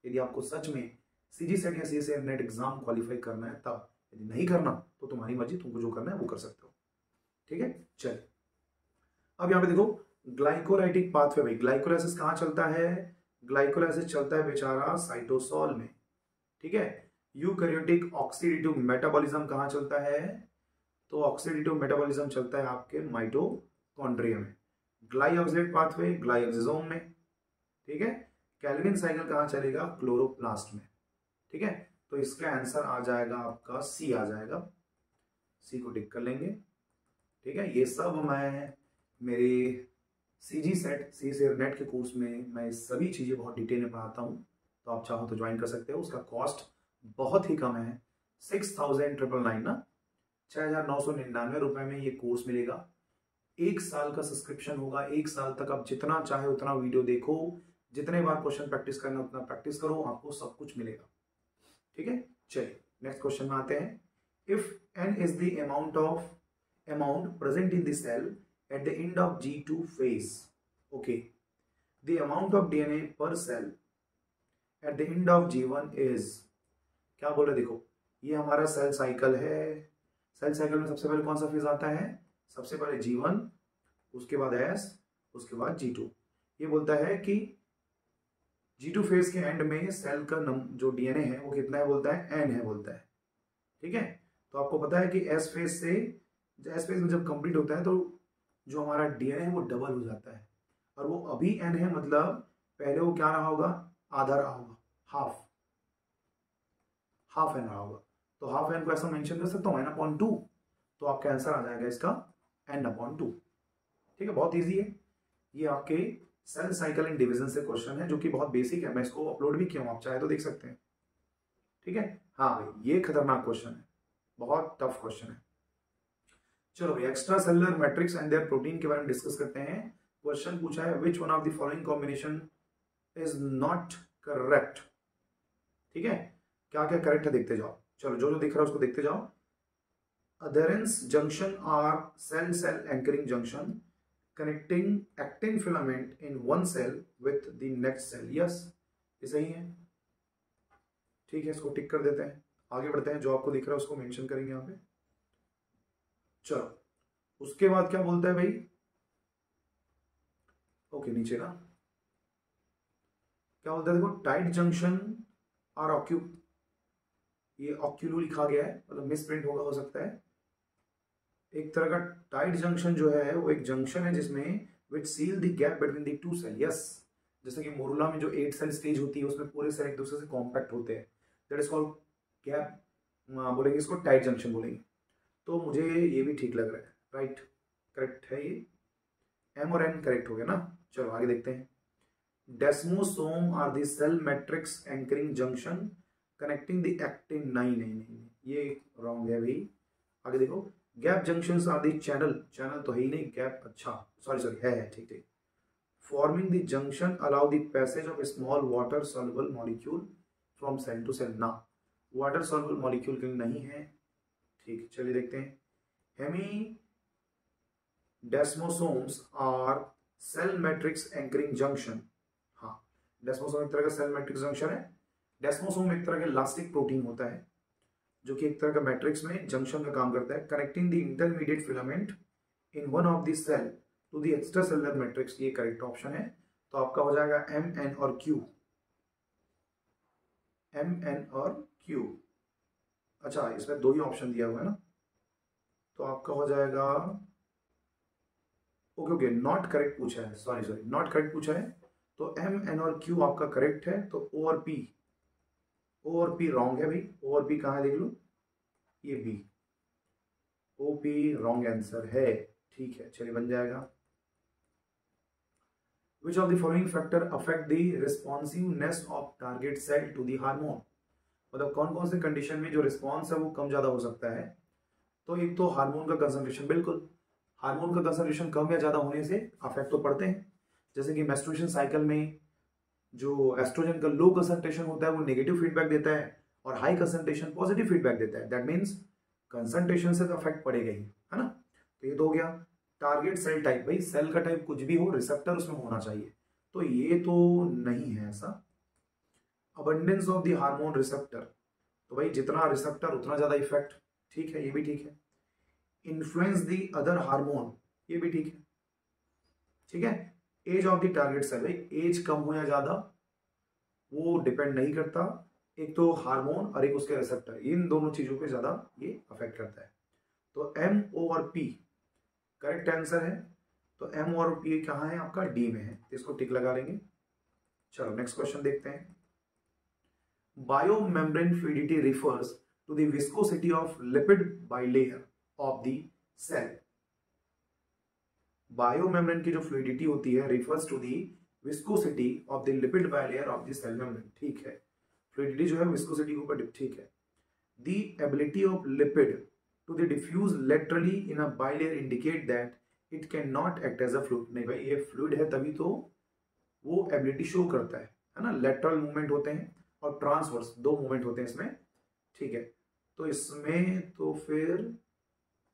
यदि आपको सच में सीजी सेट या सीएसईआर नेट एग्जाम क्वालिफाई करना है तब, यदि नहीं करना तो तुम्हारी मर्जी, तुमको जो करना है वो कर सकते हो। ठीक है, चल अब यहाँ पे देखो ग्लाइकोलाइटिक पाथवे। भाई ग्लाइकोलाइसिस कहाँ चलता है, ग्लाइकोलाइसिस चलता है बेचारा साइटोसॉल में। ठीक है, यूकैरियोटिक ऑक्सीडेटिव मेटाबॉलिज्म कहाँ चलता है, तो ऑक्सीडेटिव मेटाबॉलिज्म चलता है आपके माइटोकॉन्ड्रिया में। ग्लाइऑक्सिडेट पाथवे ग्लाइयोक्सिजोम में। ठीक है, कैल्विन साइकिल कहाँ चलेगा, क्लोरोप्लास्ट में। ठीक है, तो इसका आंसर आ जाएगा आपका सी आ जाएगा, सी को टिक कर लेंगे। ठीक है, ये सब मैं मेरे सीजी सेट सीएसईआर नेट के कोर्स में मैं सभी चीजें बहुत डिटेल में पढ़ाता हूँ, तो आप चाहो तो ज्वाइन कर सकते हो। उसका कॉस्ट बहुत ही कम है, 6,999 ना, 6,999 रुपए में ये कोर्स मिलेगा। 1 साल का सब्सक्रिप्शन होगा, 1 साल तक आप जितना चाहे उतना वीडियो देखो, जितने बार क्वेश्चन प्रैक्टिस करना उतना प्रैक्टिस करो, आपको सब कुछ मिलेगा। ठीक है, चलिए नेक्स्ट क्वेश्चन में आते हैं। If n is the amount present in the cell at the end of G2 phase. Okay, the amount of DNA per cell at the end of G1 is, क्या बोल रहे देखो, ये हमारा सेल साइकिल है। सेल साइकिल में सबसे पहले कौन सा फेज आता है? सबसे पहले G1, उसके बाद S, उसके बाद G2। ये बोलता है कि G2 फेज के एंड में सेल का जो डीएनए है वो कितना है बोलता है? n है बोलता है। ठीक है, तो आपको पता है कि S फेज में जब कंप्लीट होता है तो जो हमारा डीएनए है वो डबल हो जाता है, और वो अभी n है, मतलब पहले वो क्या रहा होगा? आधा रहा होगा, हाफ n रहा होगा। तो हाफ n को ऐसा मेंशन कर सकता हूँ n/2, तो आपका आंसर आ जाएगा इसका n/2। ठीक है, बहुत इजी है। ये आपके सेल साइकिल एंड डिवीजन से क्वेश्चन है, जो कि बहुत बेसिक है। मैं इसको अपलोड भी किया हूँ, आप चाहे तो देख सकते हैं। ठीक है, हाँ भाई, ये खतरनाक क्वेश्चन है, बहुत टफ क्वेश्चन है। चलो भाई, extra cellular matrix and their protein के बारे में डिस्कस करते हैं। क्वेश्चन पूछा है which one of the following combination is not correct. ठीक है, क्या क्या करेक्ट है देखते जाओ। चलो, जो जो दिख रहा है उसको देखते जाओ। Adherens junction are cell cell anchoring junction connecting actin filament in one cell with the next cell. Yes, ये सही है। ठीक है, इसको टिक कर देते हैं, आगे बढ़ते हैं। जो आपको दिख रहा है उसको मेंशन करेंगे यहाँ पे। चलो, उसके बाद क्या बोलता है भाई? ओके, नीचे ना क्या बोलता है देखो, टाइट जंक्शन और ये ऑक्यूलू लिखा गया है, मतलब मिस प्रिंट होगा, हो सकता है। एक तरह का टाइट जंक्शन जो है वो एक जंक्शन है जिसमें which seal the gap between the two cell. Yes, जैसे कि मोरुला में जो 8 सेल स्टेज होती है उसमें पूरे सेल एक दूसरे से कॉम्पैक्ट होते हैं, दैट इज कॉल्ड गैप, बोलेंगे इसको टाइट जंक्शन बोलेंगे। तो मुझे ये भी ठीक लग रहा है, राइट, करेक्ट है ये। एम और एन करेक्ट हो गया ना। चलो आगे देखते हैं। Desmosome are the cell matrix anchoring junction connecting the actin. नहीं, ये रॉन्ग है भाई। आगे देखो, gap junctions are the channel तो है ही नहीं, गैप, अच्छा सॉरी है, ठीक। Forming the junction allow the passage of small water soluble molecule from cell to cell. ना, वाटर सॉल्युबल मॉलिक्यूल के लिए नहीं है। ठीक, चलिए देखते हैं। Hemidesmosomes are cell matrix anchoring junction. हाँ, डेस्मोसोम एक तरह का सेल मैट्रिक्स जंक्शन है। डेस्मोसोम एक तरह का इलास्टिक प्रोटीन होता है जो कि एक तरह का मैट्रिक्स में जंक्शन का काम करता है, connecting the intermediate filament in one of the cell to the extra cellular matrix. ये करेक्ट ऑप्शन है। तो आपका हो जाएगा एम एन और क्यू। अच्छा, इसमें 2 ही ऑप्शन दिया हुआ है ना, तो आपका हो जाएगा ओके, नॉट करेक्ट पूछा है, सॉरी नॉट करेक्ट पूछा है। तो एम एन और क्यू आपका करेक्ट है। तो ओ और पी रॉन्ग है भाई। ओ और पी कहाँ है देख लो, ये B, O P wrong answer है। ठीक है, चलिए बन जाएगा। Which of the following factor affect the responsiveness of target cell to the hormone? मतलब कौन कौन से कंडीशन में जो रिस्पॉन्स है वो कम ज्यादा हो सकता है? तो एक तो हार्मोन का कंसंट्रेशन, बिल्कुल हार्मोन का कंसंट्रेशन कम या ज्यादा होने से अफेक्ट तो पड़ते हैं। जैसे कि मेंस्ट्रुएशन साइकिल में जो एस्ट्रोजन का लो कंसंट्रेशन होता है वो नेगेटिव फीडबैक देता है और हाई कंसंट्रेशन पॉजिटिव फीडबैक देता है। दैट मीन्स कंसंट्रेशन से तो अफेक्ट पड़ेगा ही, है ना। तो ये तो हो गया। टारगेट सेल टाइप, भाई सेल का टाइप कुछ भी हो, रिसेप्टर उसमें होना चाहिए, तो ये तो नहीं है ऐसा। Abundance of the hormone receptor, तो भाई जितना रिसेप्टर उतना ज्यादा इफेक्ट, ठीक है, ये भी ठीक है। इन्फ्लुएंस द अदर हार्मोन, ये भी ठीक है, ठीक है। Age of the target cell, भाई एज कम हो या ज्यादा वो डिपेंड नहीं करता, एक तो हार्मोन और एक उसके रिसेप्टर, इन दोनों चीजों पे ज्यादा ये अफेक्ट करता है। तो एम ओ और पी करेक्ट आंसर है। तो एम और पी कहाँ है आपका? डी में है, तो इसको टिक लगा लेंगे। चलो नेक्स्ट क्वेश्चन देखते हैं। Biomembrane fluidity refers to the viscosity of lipid bilayer of the cell. Biomembrane की जो फ्लूइडिटी होती है refers to the viscosity of the lipid bilayer of the cell membrane. ठीक है, फ्लूइडिटी जो है विस्कोसिटी के ऊपर, ठीक है। The ability of lipid to the diffuse laterally in a bilayer indicate that it cannot act as a fluid। नहीं भाई, ये फ्लूइड है तभी तो वो एबिलिटी शो करता है ना। लेटरल मूवमेंट होते हैं और ट्रांसवर्स, 2 मूवमेंट होते हैं इसमें, ठीक है। तो इसमें तो फिर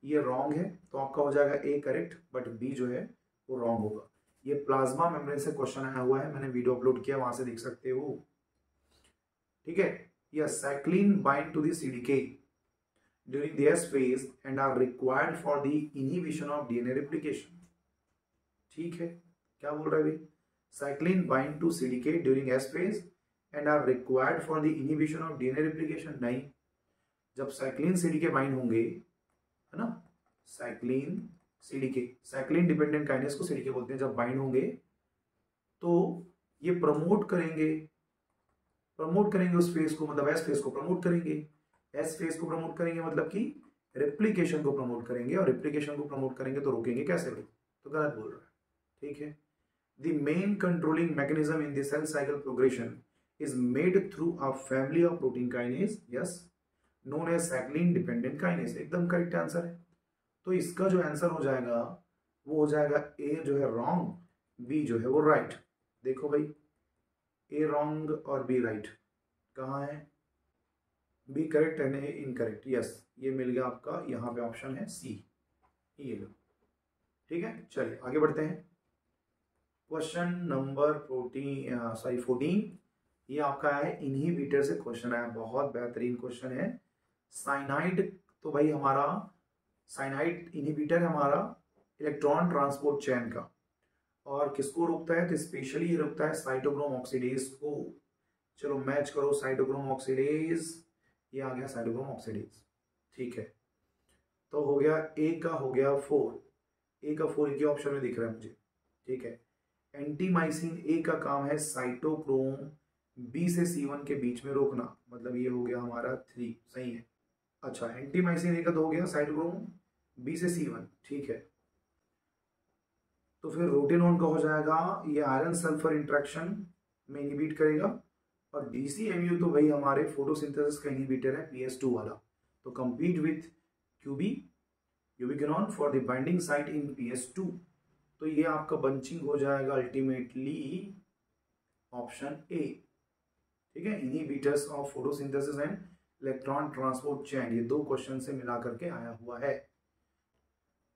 ये रॉन्ग है, तो आपका हो जाएगा ए करेक्ट, बट बी जो है वो रॉन्ग होगा। ये प्लाज्मा मेम्ब्रेन से क्वेश्चन आया हुआ है, मैंने वीडियो अपलोड किया, वहां से देख सकते हो। ठीक है, यह cyclin bind to the CDK during the S phase and are required for the inhibition of DNA replication। ठीक है, क्या बोल रहा है भाई, cyclin bind to CDK during S phase and are required for the inhibition of DNA replication। नहीं, जब cyclin CDK bind होंगे, है ना, cyclin CDK, cyclin dependent kinase को सीडीके बोलते हैं, जब बाइंड होंगे तो ये प्रमोट करेंगे उस फेज को, मतलब एस फेज को प्रमोट करेंगे। एस फेज को प्रमोट करेंगे मतलब कि रेप्लिकेशन को प्रमोट करेंगे, और रेप्लिकेशन को प्रमोट करेंगे तो रोकेंगे कैसे भाई, तो गलत बोल रहा है। ठीक है, the main controlling mechanism in the cell cycle progression is made through a family of protein kinase, yes, known as cyclin dependent kinase. एकदम करेक्ट आंसर है। तो इसका जो आंसर हो जाएगा वो हो जाएगा ए जो है रॉन्ग, बी जो है वो राइट। देखो भाई, ए रॉन्ग और बी राइट, कहाँ है, B correct and A incorrect. Yes, ये मिल गया आपका, यहाँ पे ऑप्शन है सी, ये लो। ठीक है, चलिए आगे बढ़ते हैं। क्वेश्चन नंबर 14, ये आपका है इनहिबिटर से क्वेश्चन आया, बहुत बेहतरीन क्वेश्चन है। साइनाइड, तो भाई हमारा साइनाइड इनहिबिटर हमारा इलेक्ट्रॉन ट्रांसपोर्ट चेन का, और किसको रोकता है, तो स्पेशली ये रोकता है साइटोक्रोम ऑक्सीडेज को। चलो मैच करो, साइटोक्रोम ऑक्सीडेज, ये आ गया साइटोक्रोम ऑक्सीडेज। ठीक है, तो हो गया ए का, हो गया 4, ए का 4 के ऑप्शन में दिख रहा है मुझे। ठीक है, एंटीमाइसिन ए का काम है साइटोक्रोम बी से C1 के बीच में रोकना, मतलब ये हो गया हमारा 3, सही है। अच्छा, एंटीमाइसिन ए का तो हो गया साइटोक्रोम बी से C1, ठीक है। तो फिर रोटेनॉन का हो जाएगा, ये आयरन सल्फर इंट्रैक्शन में इनहिबिट करेगा, और DCMU तो भाई हमारे फोटोसिंथेसिस का इनहिबिटर है PS2 वाला, तो compete with QB यूबिक्विनोन for the binding site in PS2। तो ये आपका बंचिंग हो जाएगा अल्टीमेटली ऑप्शन ए। ठीक है, inhibitors of photosynthesis and electron transport chain, ये 2 क्वेश्चन से मिला करके आया हुआ है।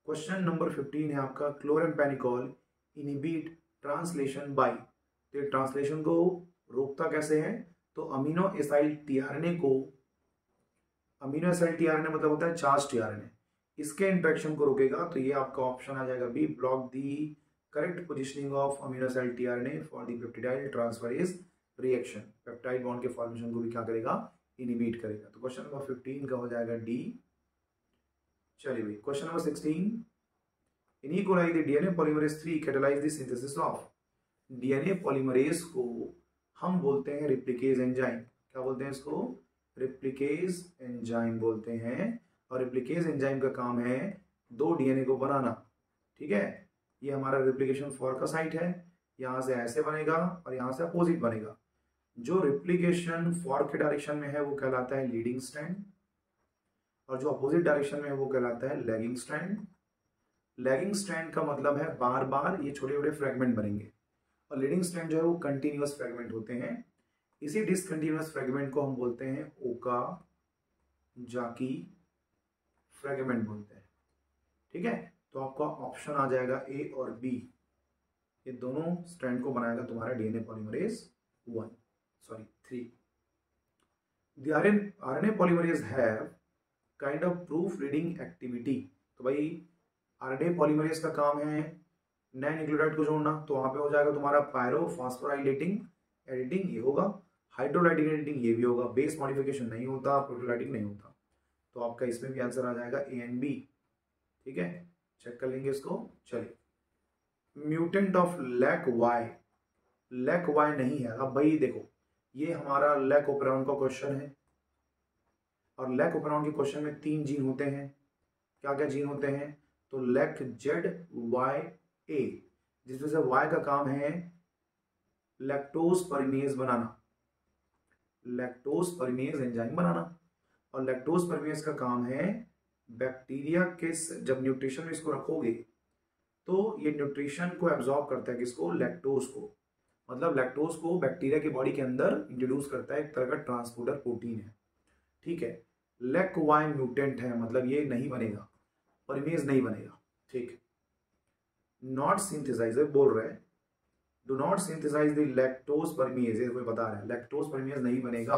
क्वेश्चन नंबर 15 है आपका, क्लोराम्फेनिकोल इनहिबिट ट्रांसलेशन बाय, तो ये ट्रांसलेशन को रोकता कैसे है, तो अमीनो एसाइल टीआरएनए को, अमीनो एसाइल टीआरएनए मतलब होता है चार्ज टीआरएनए, इसके इंट्रैक्शन को रोकेगा। तो ये आपका ऑप्शन आ जाएगा B, block the correct positioning of amino acyl tRNA for the peptidyl transferase reaction, peptide bond के फॉर्मेशन को भी क्या करेगा, इनहिबिट करेगा। तो क्वेश्चन नंबर 15 का हो जाएगा डी। चलिए भाई, question number 16, in E coli the DNA polymerase 3 catalyse the synthesis of, DNA polymerase को हम बोलते हैं रिप्लिकेज एंजाइम, क्या बोलते हैं इसको, रिप्लिकेज एंजाइम बोलते हैं। और रिप्लिकेज एंजाइम का काम है 2 डीएनए को बनाना। ठीक है, ये हमारा रिप्लिकेशन 4 का साइट है, यहाँ से ऐसे बनेगा और यहाँ से अपोजिट बनेगा। जो रिप्लिकेशन 4 के डायरेक्शन में है वो कहलाता है लीडिंग स्ट्रैंड, और जो अपोजिट डायरेक्शन में है वो कहलाता है लैगिंग स्ट्रैंड। लैगिंग स्ट्रैंड का मतलब है बार बार ये छोटे छोटे फ्रेगमेंट बनेंगे, और लीडिंग स्ट्रैंड जो है वो कंटिन्यूअस फ्रेगमेंट होते हैं। इसी डिसकंटिन्यूअस फ्रेगमेंट को हम बोलते हैं ओका जाकी फ्रेगमेंट बोलते हैं। ठीक है, तो आपका ऑप्शन आ जाएगा ए और बी, ये दोनों स्ट्रैंड को बनाएगा तुम्हारा DNA polymerase 3। The RNA polymerase have kind of proof reading activity। तो भाई RNA polymerase का काम है नए न्यूक्लियोटाइड को जोड़ना, तो वहां पे हो जाएगा तुम्हारा पायरोफॉस्फोराइलेटिंग एडिटिंग, ये होगा हाइड्रोलाइटिक एडिटिंग, ये भी होगा, बेस मॉडिफिकेशन नहीं होता, प्रोटीलाइटिक नहीं होता। तो आपका इसमें भी आंसर आ जाएगा ए एंड बी। ठीक है, चेक कर लेंगे इसको। चलिए, म्यूटेंट ऑफ लैक वाई नहीं है। अब भाई देखो, ये हमारा लैक ओपेरॉन का क्वेश्चन है, और लैक ओपेरॉन के क्वेश्चन में 3 जीन होते हैं। क्या क्या जीन होते हैं, तो लैक ZYA, जिसमें से Y का काम है लैक्टोज परिमेज बनाना, लैक्टोज परिमेज एंजाइम बनाना, और लैक्टोज परिमेज का काम है बैक्टीरिया के, जब न्यूट्रिशन में इसको रखोगे तो ये न्यूट्रिशन को एब्जॉर्ब करता है, किसको, लैक्टोज को, मतलब लैक्टोज को बैक्टीरिया की बॉडी के अंदर इंट्रोड्यूस करता है, एक तरह का ट्रांसपोर्टर प्रोटीन है। ठीक है, लैक वाई म्यूटेंट है, मतलब ये नहीं बनेगा। परिमेज नहीं बनेगा। ठीक, नॉट सिंथेसाइज बोल रहे हैं, do not synthesize the lactose permease, ये कोई बता रहा है लैक्टोज परमेज नहीं बनेगा।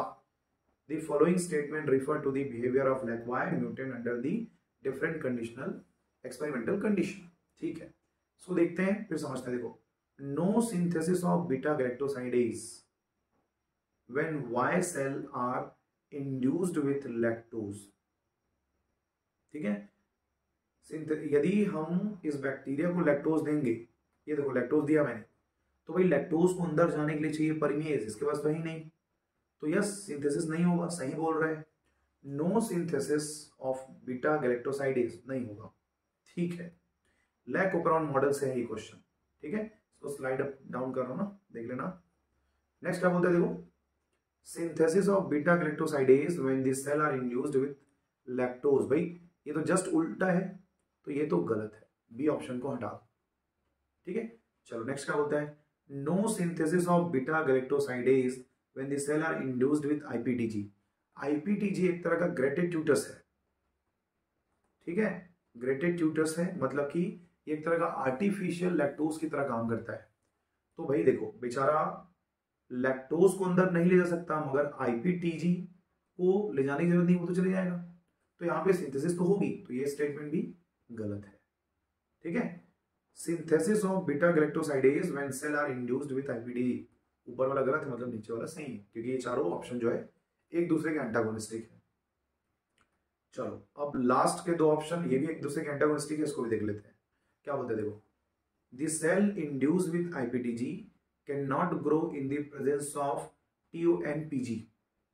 The following statement refer to the behaviour of लैक्वायर mutant under the different conditional experimental condition. ठीक है, सो देखते हैं, फिर समझते हैं। देखो, no synthesis of beta galactosidase when Y cell are induced with lactose. ठीक है, यदि हम इस बैक्टीरिया को लैक्टोज देंगे, ये देखो लैक्टोज दिया मैंने, तो भाई लैक्टोज को अंदर जाने के लिए चाहिए परमेज, इसके पास तो ही नहीं, तो यस सिंथेसिस नहीं होगा। सही बोल रहे हैं, no synthesis of beta galactosidase नहीं होगा। ठीक है, लैक ओपेरॉन मॉडल से है ये क्वेश्चन। ठीक है, तो स्लाइड अप डाउन कर रहा हूं ना, देख लेना। नेक्स्ट क्या बोलते हैं, देखो, synthesis of beta galactosidase when the cell are induced with lactose. भाई ये तो जस्ट उल्टा है, तो ये तो गलत है, बी ऑप्शन को हटा। ठीक है, चलो नेक्स्ट क्या बोलता है, no synthesis of beta galactosidase when the cell are induced with IPTG. IPTG एक तरह का ग्रेटिट्यूटस है। ठीक है, ग्रेटिट्यूटस है, मतलब कि एक तरह का आर्टिफिशियल लैक्टोज की तरह काम करता है। तो भाई देखो, बेचारा लैक्टोज को अंदर नहीं ले जा सकता, मगर आईपीटीजी को ले जाने की जरूरत नहीं, वो तो चले जाएगा। तो यहाँ पे सिंथेसिस तो होगी, तो ये स्टेटमेंट भी गलत है। ठीक है, synthesis of beta galactosidase when cell are induced with IPTG, ऊपर वाला गलत है, मतलब नीचे वाला सही है, क्योंकि ये चारों ऑप्शन जो है एक दूसरे के एंटागोनिस्टिक है। चलो अब लास्ट के दो ऑप्शन, ये भी एक दूसरे के एंटागोनिस्टिक है, इसको भी देख लेते हैं। क्या बोलते हैं, देखो, the cell induced with IPTG can not grow in the presence of TONPG.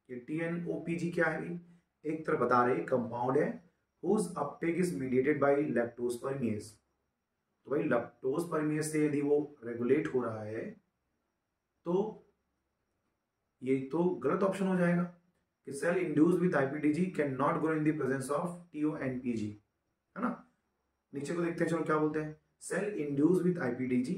ये टीएनओपीजी क्या है भाई, एक तरह बता रहे कंपाउंड है whose uptake is mediated by lactose permease। तो भाई लैक्टोज परमेज से यदि वो रेगुलेट हो रहा है, तो ये तो गलत ऑप्शन हो जाएगा कि cell induced with IPTG can not grow in the presence of TONPG, है ना। नीचे को देखते हैं, चलो क्या बोलते हैं, cell induced with IPTG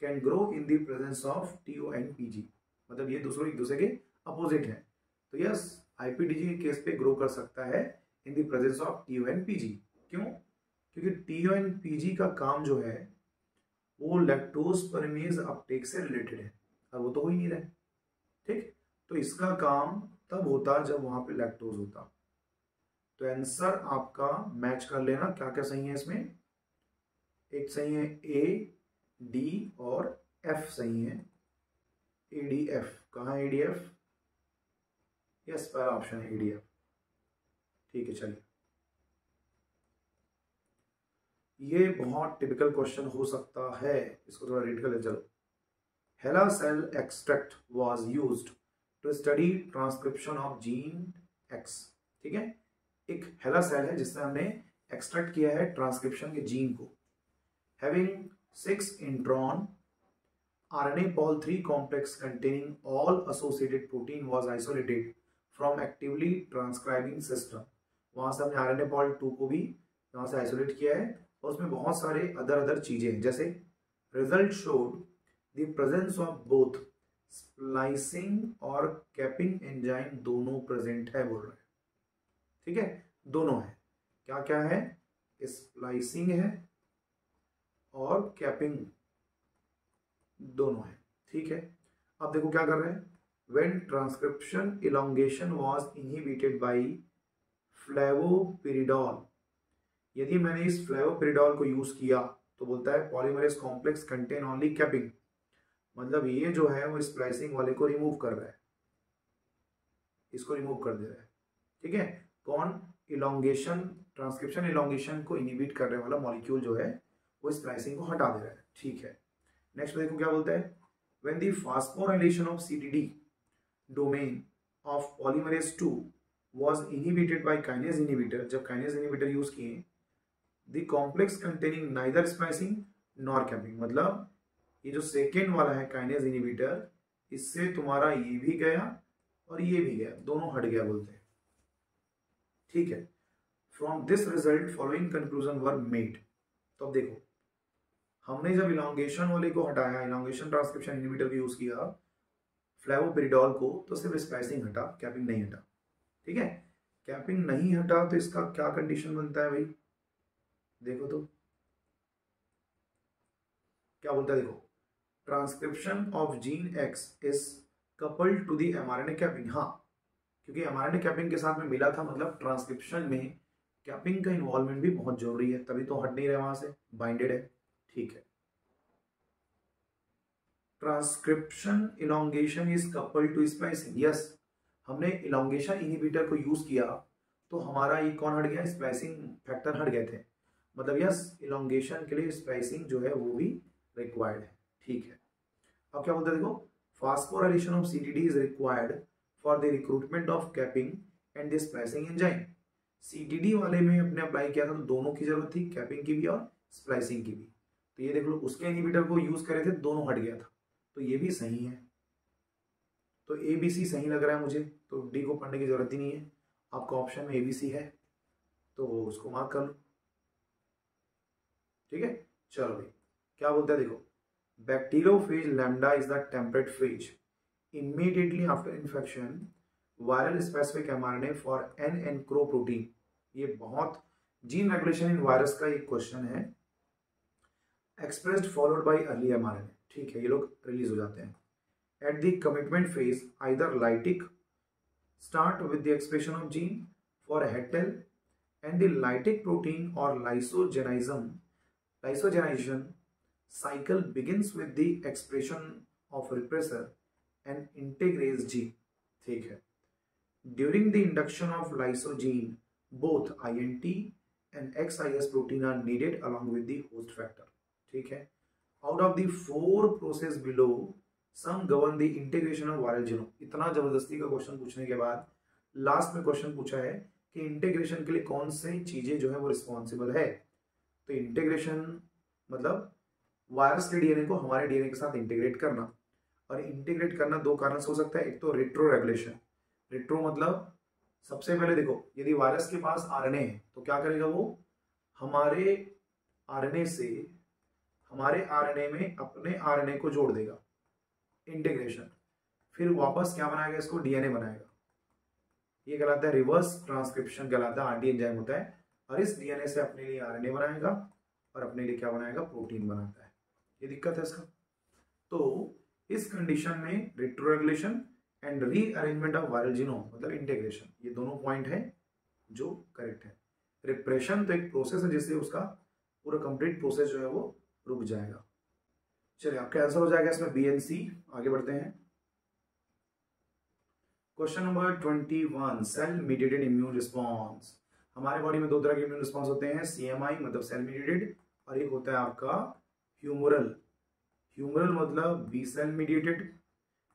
can grow in the presence of TONPG, मतलब ये दूसरों एक दूसरे के अपोजिट है। तो यस, आईपीटीजी के केस पे ग्रो कर सकता है in the presence of TONPG. क्यों? क्योंकि टीओएनपीजी का काम जो है वो लैक्टोज परमेज अपटेक से रिलेटेड है, और वो तो हो ही नहीं रहा। ठीक, तो इसका काम तब होता जब वहां पे लैक्टोज होता। तो आंसर आपका मैच कर लेना, क्या क्या सही है इसमें। एक सही है ए, डी और एफ सही है। एडीएफ कहाँ है, एडीएफ, यस पहला ऑप्शन है एडीएफ। ठीक है, चलिए, ये बहुत टिपिकल क्वेश्चन हो सकता है, इसको थोड़ा रीड कर ले। चलो, HeLa cell extract was used to study transcription of gene X. ठीक है, एक हेला सेल है जिससे हमने एक्सट्रैक्ट किया है ट्रांसक्रिप्शन के जीन को। Having 6 intron RNA pol 3 complex containing all associated protein was isolated from actively transcribing system। वहां से हमने RNA pol 2 को भी यहाँ से आइसोलेट किया है, और उसमें बहुत सारे अदर चीजें हैं, जैसे result showed the presence of both splicing और कैपिंग एंजाइम दोनों प्रेजेंट है, बोल रहे हैं। ठीक है, दोनों है, क्या क्या है, स्प्लाइसिंग है और कैपिंग दोनों है। ठीक है, अब देखो क्या कर रहे हैं, when transcription elongation was inhibited by flavopiridol. यदि मैंने इस फ्लेवोपिरिडोल को यूज किया तो बोलता है polymerase complex contain only capping, मतलब ये जो है वो स्प्लाइसिंग वाले को रिमूव कर रहा है, इसको रिमूव कर दे रहा है। ठीक है, कौन, इलोंगेशन, ट्रांसक्रिप्शन इलोंगेशन को इनहिबिट करने वाला मॉलिक्यूल जो है वो स्प्लाइसिंग को हटा दे रहा है। ठीक है, नेक्स्ट देखो क्या बोलता है, when the phosphorylation of CTD domain of polymerase 2 was inhibited bye kinase inhibitor, जब काइनेज इनहिबिटर यूज किए, the complex containing neither splicing nor capping, मतलब ये जो सेकेंड वाला है काइनेज इनहिबिटर, इससे तुम्हारा ये भी गया और ये भी गया, दोनों हट गया बोलते हैं। ठीक है, from this result following conclusion were made. तो अब देखो, हमने जब इलोंगेशन वाले को हटाया, इलोंगेशन ट्रांसक्रिप्शन इनहिबिटर को यूज किया फ्लेवोपिरिडोल को, तो सिर्फ स्प्लाइसिंग हटा, कैपिंग नहीं हटा। ठीक है, कैपिंग नहीं हटा तो इसका क्या कंडीशन बनता है भाई, देखो तो क्या बोलता है, देखो transcription of gene X is coupled to the mRNA capping. हाँ, क्योंकि एमआरएनए कैपिंग के साथ में मिला था, मतलब ट्रांसक्रिप्शन में कैपिंग का इन्वॉल्वमेंट भी बहुत जरूरी है, तभी तो हट नहीं रहे वहां से, बाइंडेड है। ठीक है, transcription elongation is coupled to splicing. Yes, हमने इलोंगेशन इनहिबिटर को यूज किया तो हमारा ये कौन हट गया, स्प्लाइसिंग फैक्टर हट गए थे, मतलब यस इलोंगेशन के लिए स्प्लाइसिंग जो है वो भी रिक्वायर्ड है। ठीक है, अब क्या बोलते हैं, देखो phosphorylation of CTD is required for the recruitment of capping and the splicing enzyme. CTD वाले में अपने अप्लाई किया था तो दोनों की जरूरत थी, कैपिंग की भी और स्प्लाइसिंग की भी। तो ये देख लो, उसके इनहिबिटर को यूज करे थे, दोनों हट गया था, तो ये भी सही है। तो ए बी सी सही लग रहा है मुझे, तो डी को पढ़ने की जरूरत ही नहीं है। आपका ऑप्शन में ए बी सी है तो उसको मार्क कर लो। ठीक है, चलो भाई क्या बोलते हैं, देखो bacteriophage lambda is the temperate phage immediately after infection viral specific mRNA for an N Cro protein. ये बहुत जीन रेगुलेशन इन वायरस का एक क्वेश्चन है, expressed followed by early mRNA. ठीक है, ये लोग रिलीज हो जाते हैं at the commitment phase, either lytic start with the expression of gene for HETL and the lytic protein or lysogenization cycle begins with the expression of repressor and integrase gene. ठीक है, during the induction of lysogene both INT and XIS protein are needed along with the host factor. ठीक है, out of the 4 process below some govern the integration of viral genome. इतना जबरदस्ती का question पूछने के बाद लास्ट में question पूछा है कि इंटीग्रेशन के लिए कौन सी चीजें जो है वो रिस्पॉन्सिबल है। तो इंटीग्रेशन मतलब वायरस के डीएनए को हमारे डीएनए के साथ इंटीग्रेट करना, और इंटीग्रेट करना दो कारण से हो सकता है, एक तो रेट्रो रेगुलेशन। रेट्रो मतलब सबसे पहले देखो, यदि वायरस के पास आरएनए है तो क्या करेगा वो, हमारे आरएनए से हमारे आरएनए में अपने आरएनए को जोड़ देगा, इंटीग्रेशन, फिर वापस क्या बनाएगा, इसको डीएनए बनाएगा। ये कहलाता है रिवर्स ट्रांसक्रिप्शन, कहलाता है, आरटी एंजाइम होता है, और इस डीएनए से अपने लिए आरएनए बनाएगा और अपने लिए क्या बनाएगा, प्रोटीन बनाता है। ये दिक्कत है इसका। तो इस कंडीशन में retroregulation and rearrangement of viral genome मतलब इंटीग्रेशन, ये दोनों पॉइंट है जो करेक्ट है। रिप्रेशन तो एक प्रोसेस है जिससे उसका पूरा कंप्लीट प्रोसेस जो है वो रुक जाएगा। चलिए, आपका आंसर हो जाएगा इसमें बी एंड सी। आगे बढ़ते हैं, question number 21, cell mediated immune response. हमारे बॉडी में दो तरह के इम्यून रिस्पॉन्स होते हैं, सीएमआई मतलब सेल मीडिएटेड, और एक होता है आपका ह्यूमरल। ह्यूमरल मतलब B cell mediated,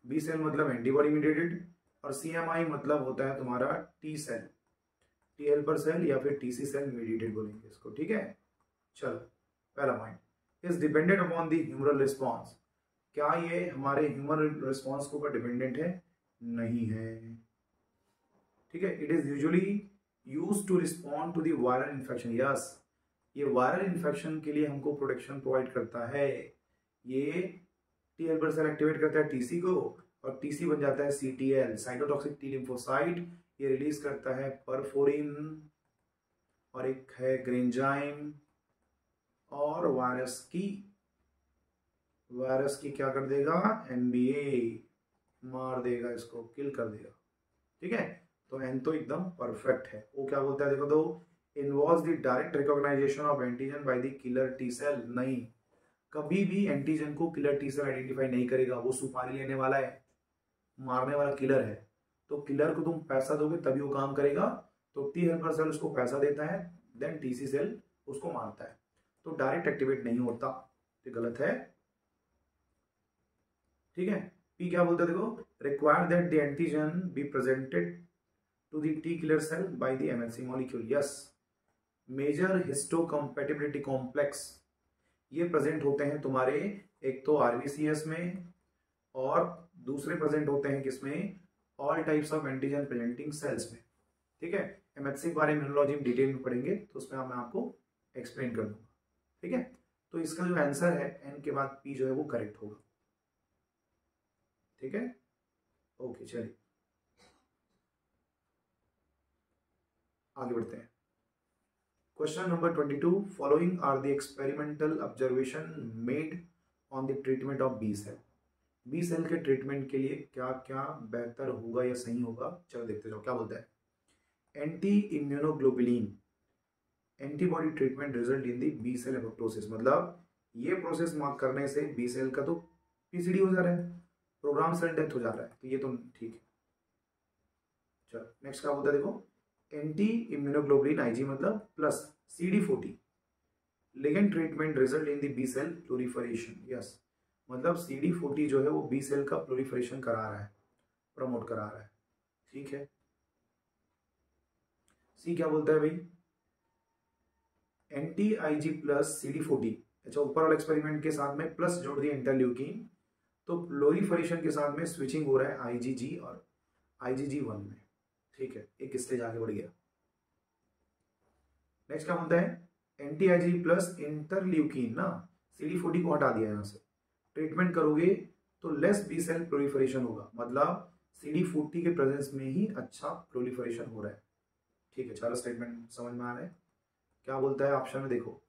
B cell मतलब एंटीबॉडी मीडिएटेड, और सीएमआई मतलब होता है तुम्हारा T cell, T helper cell या फिर टीसी सेल मीडिएटेड बोलेंगे इसको। ठीक है, चलो पहला point, is dependent upon the humoral response. क्या ये हमारे ह्यूमरल रिस्पॉन्स के ऊपर डिपेंडेंट है? नहीं है। ठीक है, it is usually used to respond to the viral infection. Yes, ये वायरल इन्फेक्शन के लिए हमको प्रोटेक्शन प्रोवाइड करता है। ये टी हेल्पर सेल एक्टिवेट करता है टीसी को, और टीसी बन जाता है सीटीएल, साइटोटॉक्सिक टी लिम्फोसाइट। ये रिलीज करता है परफोरिन, और एक है ग्रेंजाइम, और वायरस की क्या कर देगा, एनबीए मार देगा, इसको किल कर देगा। ठीक है, तो एन तो एकदम परफेक्ट है। वो क्या बोलता है देखो तो, involves the direct recognization of antigen by the killer T cell. नहीं, कभी भी एंटीजन को किलर टी सेल आइडेंटिफाई नहीं करेगा। वो सुपारी लेने वाला है, मारने वाला किलर है, तो किलर को तुम पैसा दोगे तभी वो काम करेगा। तो टी हेल्पर सेल उसको पैसा देता है, देन टीसी सेल उसको मारता है, तो डायरेक्ट एक्टिवेट नहीं होता, तो गलत है। ठीक है, पी क्या बोलता है देखो, require that the antigen be presented to the T killer cell by the MHC molecule. Yes, major histocompatibility complex ये प्रेजेंट होते हैं तुम्हारे, एक तो आरबीसीएस में, और दूसरे प्रेजेंट होते हैं किसमें, all types of antigen presenting sales में। ठीक है, एमएचसी के बारे में इम्यूनोलॉजी में डिटेल में पढ़ेंगे तो उसमें मैं आपको एक्सप्लेन कर दूंगा। ठीक है, तो इसका जो आंसर है एन के बाद पी जो है वो करेक्ट होगा। ठीक है, ओके, चलिए आगे बढ़ते हैं। Question number 22, following are the experimental observation made on the treatment of B cell. B cell के ट्रीटमेंट के लिए क्या क्या बेहतर होगा या सही होगा, चलो देखते जाओ क्या बोलता है। Anti immunoglobulin antibody treatment result in the B cell apoptosis, मतलब ये प्रोसेस मार्क करने से बी सेल का तो पीसीडी हो जा रहा है, प्रोग्राम सेल डेथ हो जा रहा है, तो ये तो ठीक है। चलो नेक्स्ट क्या बोलता है देखो, एंटी इम्यूनोग्लोबुलिन आईजी मतलब plus CD40 ligand treatment result in the B cell proliferation. Yes, मतलब CD40 जो है वो बी सेल का प्लोरीफरेशन करा रहा है, प्रमोट करा रहा है, ठीक है। सी क्या बोलता है भाई, एंटी आईजी प्लस CD40, अच्छा ऊपर वाले एक्सपेरिमेंट के साथ में प्लस जोड़ दिया इंटरल्यूकिन, तो प्लोरीफरेशन के साथ में स्विचिंग हो रहा है IgG और IgG1 में, ठीक है, एक स्टेज आगे बढ़ गया। नेक्स्ट क्या बोलता है, एंटी आईजी प्लस इंटरल्यूकिन ना, CD40 को हटा दिया यहां से, ट्रीटमेंट करोगे तो लेस बी सेल प्रोलिफरेशन होगा, मतलब CD40 के प्रेजेंस में ही अच्छा प्रोलिफरेशन हो रहा है, ठीक है। चलो स्टेटमेंट समझ में आ रहा है, क्या बोलता है ऑप्शन में देखो,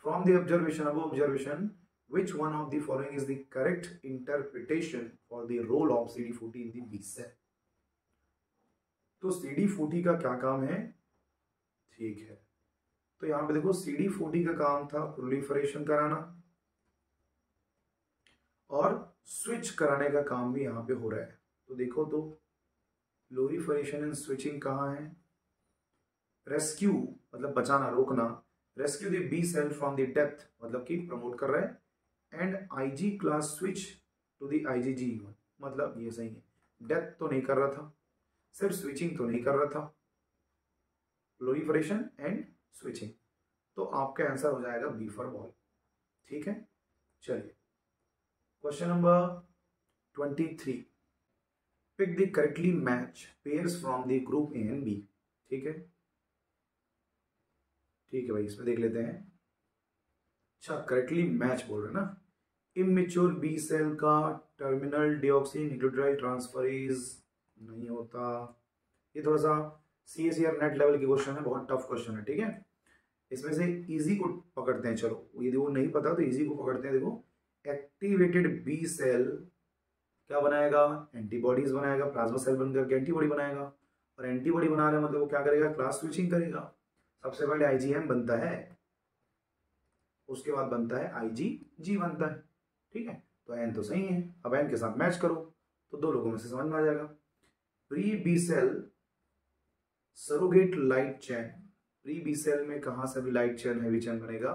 फ्रॉम द ऑब्जर्वेशन अब observation which one of the following is the correct interpretation for the role of CD40 in the B cell। तो CD40 का क्या काम है, ठीक है, तो यहां पे देखो CD40 का काम था प्रोलिफरेशन कराना और स्विच कराने का काम भी यहां पे हो रहा है, तो देखो तो प्लोरीफरेशन एंड स्विचिंग कहां है, रेस्क्यू मतलब बचाना रोकना, rescue the B cell from the death मतलब कि प्रमोट कर रहा है, and IG class switch to the IgG1 मतलब ये सही है, डेथ तो नहीं कर रहा था, सिर्फ स्विचिंग तो नहीं कर रहा था, प्लोरीफरेशन एंड स्विचिंग, तो आपका आंसर हो जाएगा बी फॉर बॉल, ठीक है। चलिए question number 23, pick the correctly match pairs from the group A and B, ठीक है, ठीक है भाई इसमें देख लेते हैं। अच्छा करेक्टली मैच बोल रहे हैं ना, इमेच्योर बी सेल का टर्मिनल डिऑक्सी न्यूक्लियोटाइड ट्रांसफरेज नहीं होता, ये थोड़ा सा CSER नेट लेवल की क्वेश्चन है, बहुत टफ क्वेश्चन है, ठीक है। इसमें से इजी को पकड़ते हैं, चलो यदि वो नहीं पता तो इजी को पकड़ते हैं। देखो एक्टिवेटेड बी सेल क्या बनाएगा, एंटीबॉडीज बनाएगा, प्लाज्मा सेल बनकर के एंटीबॉडी बनाएगा, और एंटीबॉडी बना रहे मतलब वो क्या करेगा, क्लास स्विचिंग करेगा। सबसे पहले IgM बनता है, उसके बाद बनता है IgG बनता है, ठीक है, तो N तो सही है, अब N के साथ मैच करो तो दो लोगों में से समझ में आ जाएगा। Pre B cell surrogate light chain, pre B cell में कहां से भी लाइट चेन हैवी चेन बनेगा,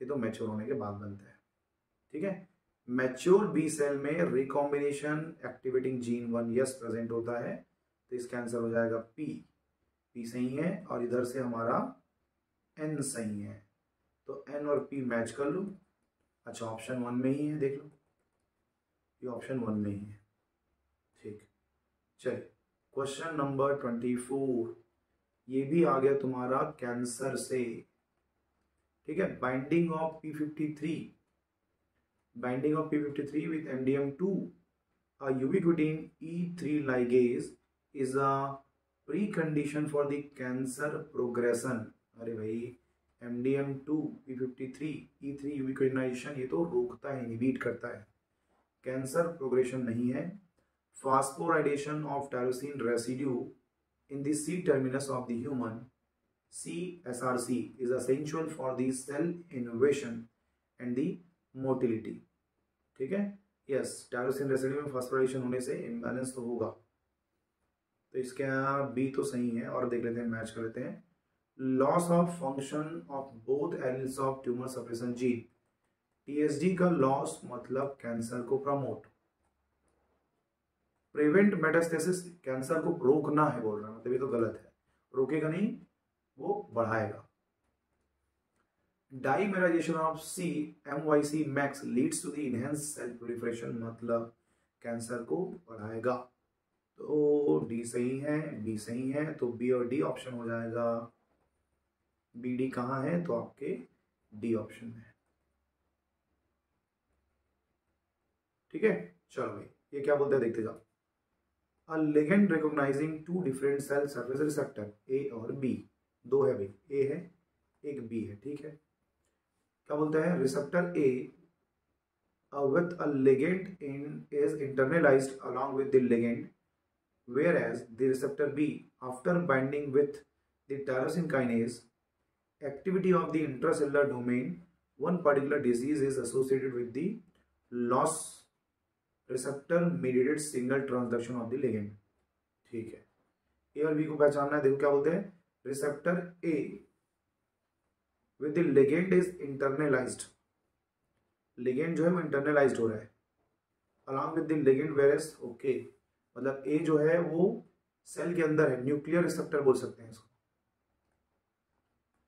ये तो मैच्योर होने के बाद बनता है, ठीक है। मैच्योर बी सेल में recombination activating gene 1 yes present होता है, तो इसका आंसर हो जाएगा P सही है, और इधर से हमारा N सही है, तो N और P मैच कर लो। अच्छा ऑप्शन 1 में ही है, देख लो ये ऑप्शन 1 में ही है, ठीक। चलिए क्वेश्चन नंबर 24, ये भी आ गया तुम्हारा कैंसर से, ठीक है। Binding of P53 with MDM2 a ubiquitin E3 ligase is a precondition for the cancer progression। अरे भाई MDM2 P53 E3 ubiquitination ये तो रोकता है, इनहिबिट करता है, कैंसर प्रोग्रेशन नहीं है। Phosphorylation of tyrosine residue in the C terminus of the human CSRC is essential for the cell innovation and the motility, ठीक है। यस टायरोसिन रेसिड्यू में फॉस्फोराइलेशन होने से इम्बैलेंस तो होगा, तो इसके यहाँ B तो सही है, और देख लेते हैं मैच कर लेते हैं। Loss of function of both alleles of tumour suppression gene, TSG का लॉस मतलब कैंसर को प्रमोट, प्रिवेंट मेटास्टेसिस कैंसर को रोकना है बोल रहा है, मतलब ये तो गलत है, रोकेगा नहीं वो बढ़ाएगा। Dimerization of MYC Max leads to the enhance cell proliferation मतलब कैंसर को बढ़ाएगा, तो D सही है, B सही है, तो B और D ऑप्शन हो जाएगा। BD कहाँ है, तो आपके D ऑप्शन में, ठीक है। चलो भाई ये क्या बोलते हैं देखते जाओ। A ligand recognizing two different cell surface receptor A और B दो है भाई, ए है एक बी है, ठीक है। क्या बोलता है, receptor A with a ligand is internalized along with the ligand, whereas the receptor B, after binding with the tyrosine kinase, activity of the intracellular domain, one particular disease is associated with the loss receptor mediated signal transduction of the ligand। ठीक है, ए और B को पहचानना है। देखो क्या बोलते हैं, receptor A with the ligand is internalized, ligand जो है वो इंटरनलाइज्ड हो रहा है along with the ligand whereas, okay, मतलब ए जो है वो सेल के अंदर है, न्यूक्लियर रिसेप्टर बोल सकते हैं इसको,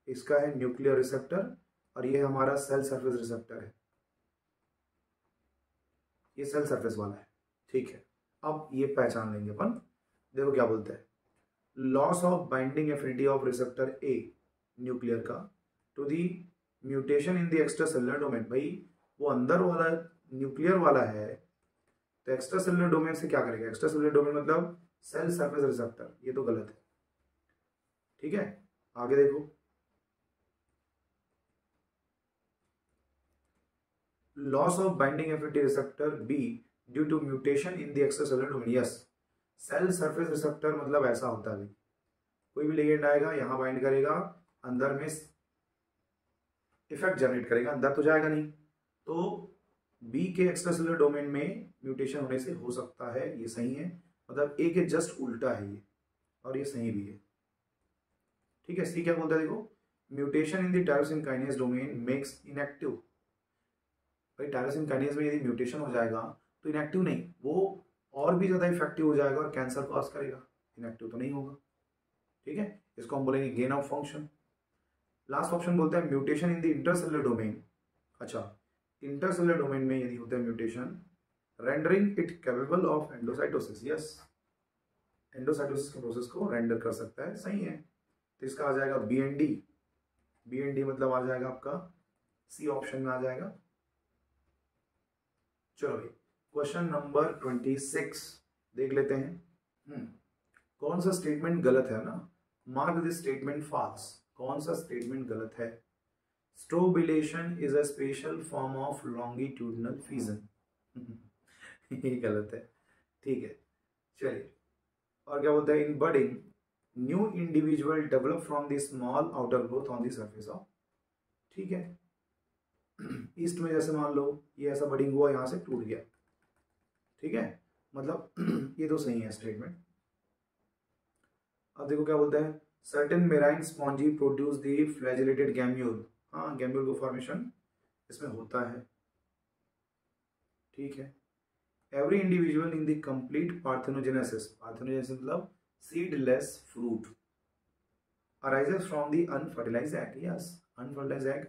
इसका है न्यूक्लियर रिसेप्टर और ये हमारा सेल सरफेस रिसेप्टर है, ये सेल सरफेस वाला है, ठीक है। अब ये पहचान लेंगे अपन। देखो क्या बोलते हैं, loss of binding affinity of receptor A nuclear का to the mutation in the extra cellular domain, भाई वो अंदर वाला न्यूक्लियर वाला है तो एक्स्ट्रा सेलुलर डोमेन से क्या करेगा, एक्स्ट्रा सेलुलर डोमेन मतलब सेल सरफेस रिसेप्टर, ये तो गलत है, ठीक है। आगे देखो, loss of binding affinity receptor be due to mutation in the extra cellular domain, yes, cell surface receptor मतलब ऐसा होता है, कोई भी लिगेंड आएगा यहां बाइंड करेगा, अंदर में इफेक्ट जनरेट करेगा, अंदर तो जाएगा नहीं, तो बी के एक्स्ट्रा सेलुलर डोमेन में म्यूटेशन होने से हो सकता है, ये सही है, मतलब ए के जस्ट उल्टा है ये, और ये सही भी है, ठीक है। सी क्या बोलता है, देखो, mutation in the tyrosine kinase domain makes inactive, भाई टायरोसिन काइनेज में यदि म्यूटेशन हो जाएगा तो इनएक्टिव नहीं, वो और भी ज्यादा इफेक्टिव हो जाएगा और कैंसर कॉज करेगा, इनएक्टिव तो नहीं होगा, ठीक है। इसको हम बोलेंगे gain of function. Last option बोलते हैं mutation in the intercellular domain, अच्छा, इंटरसेलुलर डोमेन में यदि होता है mutation, rendering it capable of endocytosis, yes, endocytosis के प्रोसेस को रेंडर कर सकता है, सही है। तो इसका आ जाएगा B and D, B and D मतलब आ जाएगा आपका सी ऑप्शन में आ जाएगा। चलो भाई, क्वेश्चन नंबर 26 देख लेते हैं। कौन सा स्टेटमेंट गलत है ना, मार्क दिस स्टेटमेंट फॉल्स, कौन सा स्टेटमेंट गलत है, strobilation is a special form of longitudinal fission, ये गलत है, ठीक है। चलिए, और क्या बोलता है, in budding new individual develop from the small outer growth on the surface of, ठीक है। ईस्ट में जैसे मान लो ये ऐसा बडिंग हुआ, यहां से टूट गया, ठीक है, मतलब ये तो सही है स्टेटमेंट। अब देखो क्या बोलता है, certain marine sponges produce the flagellated gemmule, हाँ, गैम्यूल को फॉर्मेशन इसमें होता है, ठीक है। Every individual in the complete parthenogenesis, parthenogenesis मतलब seedless fruit, arises from the unfertilized egg, yes, unfertilized egg,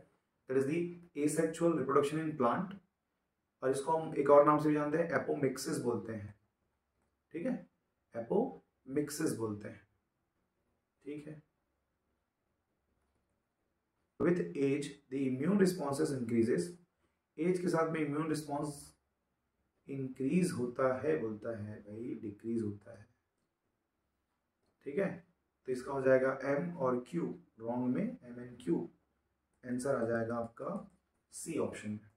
that is the asexual reproduction in plant, और इसको हम एक और नाम से भी जानते हैं, एपोमिक्सिस बोलते हैं, ठीक है, एपोमिक्सिस बोलते हैं, ठीक है। With age the immune responses increases, age के साथ में इम्यून रिस्पॉन्स इंक्रीज होता है, बोलता है भाई डिक्रीज होता है, ठीक है। तो इसका हो जाएगा एम और क्यू, रॉन्ग में एम एंड क्यू, आंसर आ जाएगा आपका सी ऑप्शन में।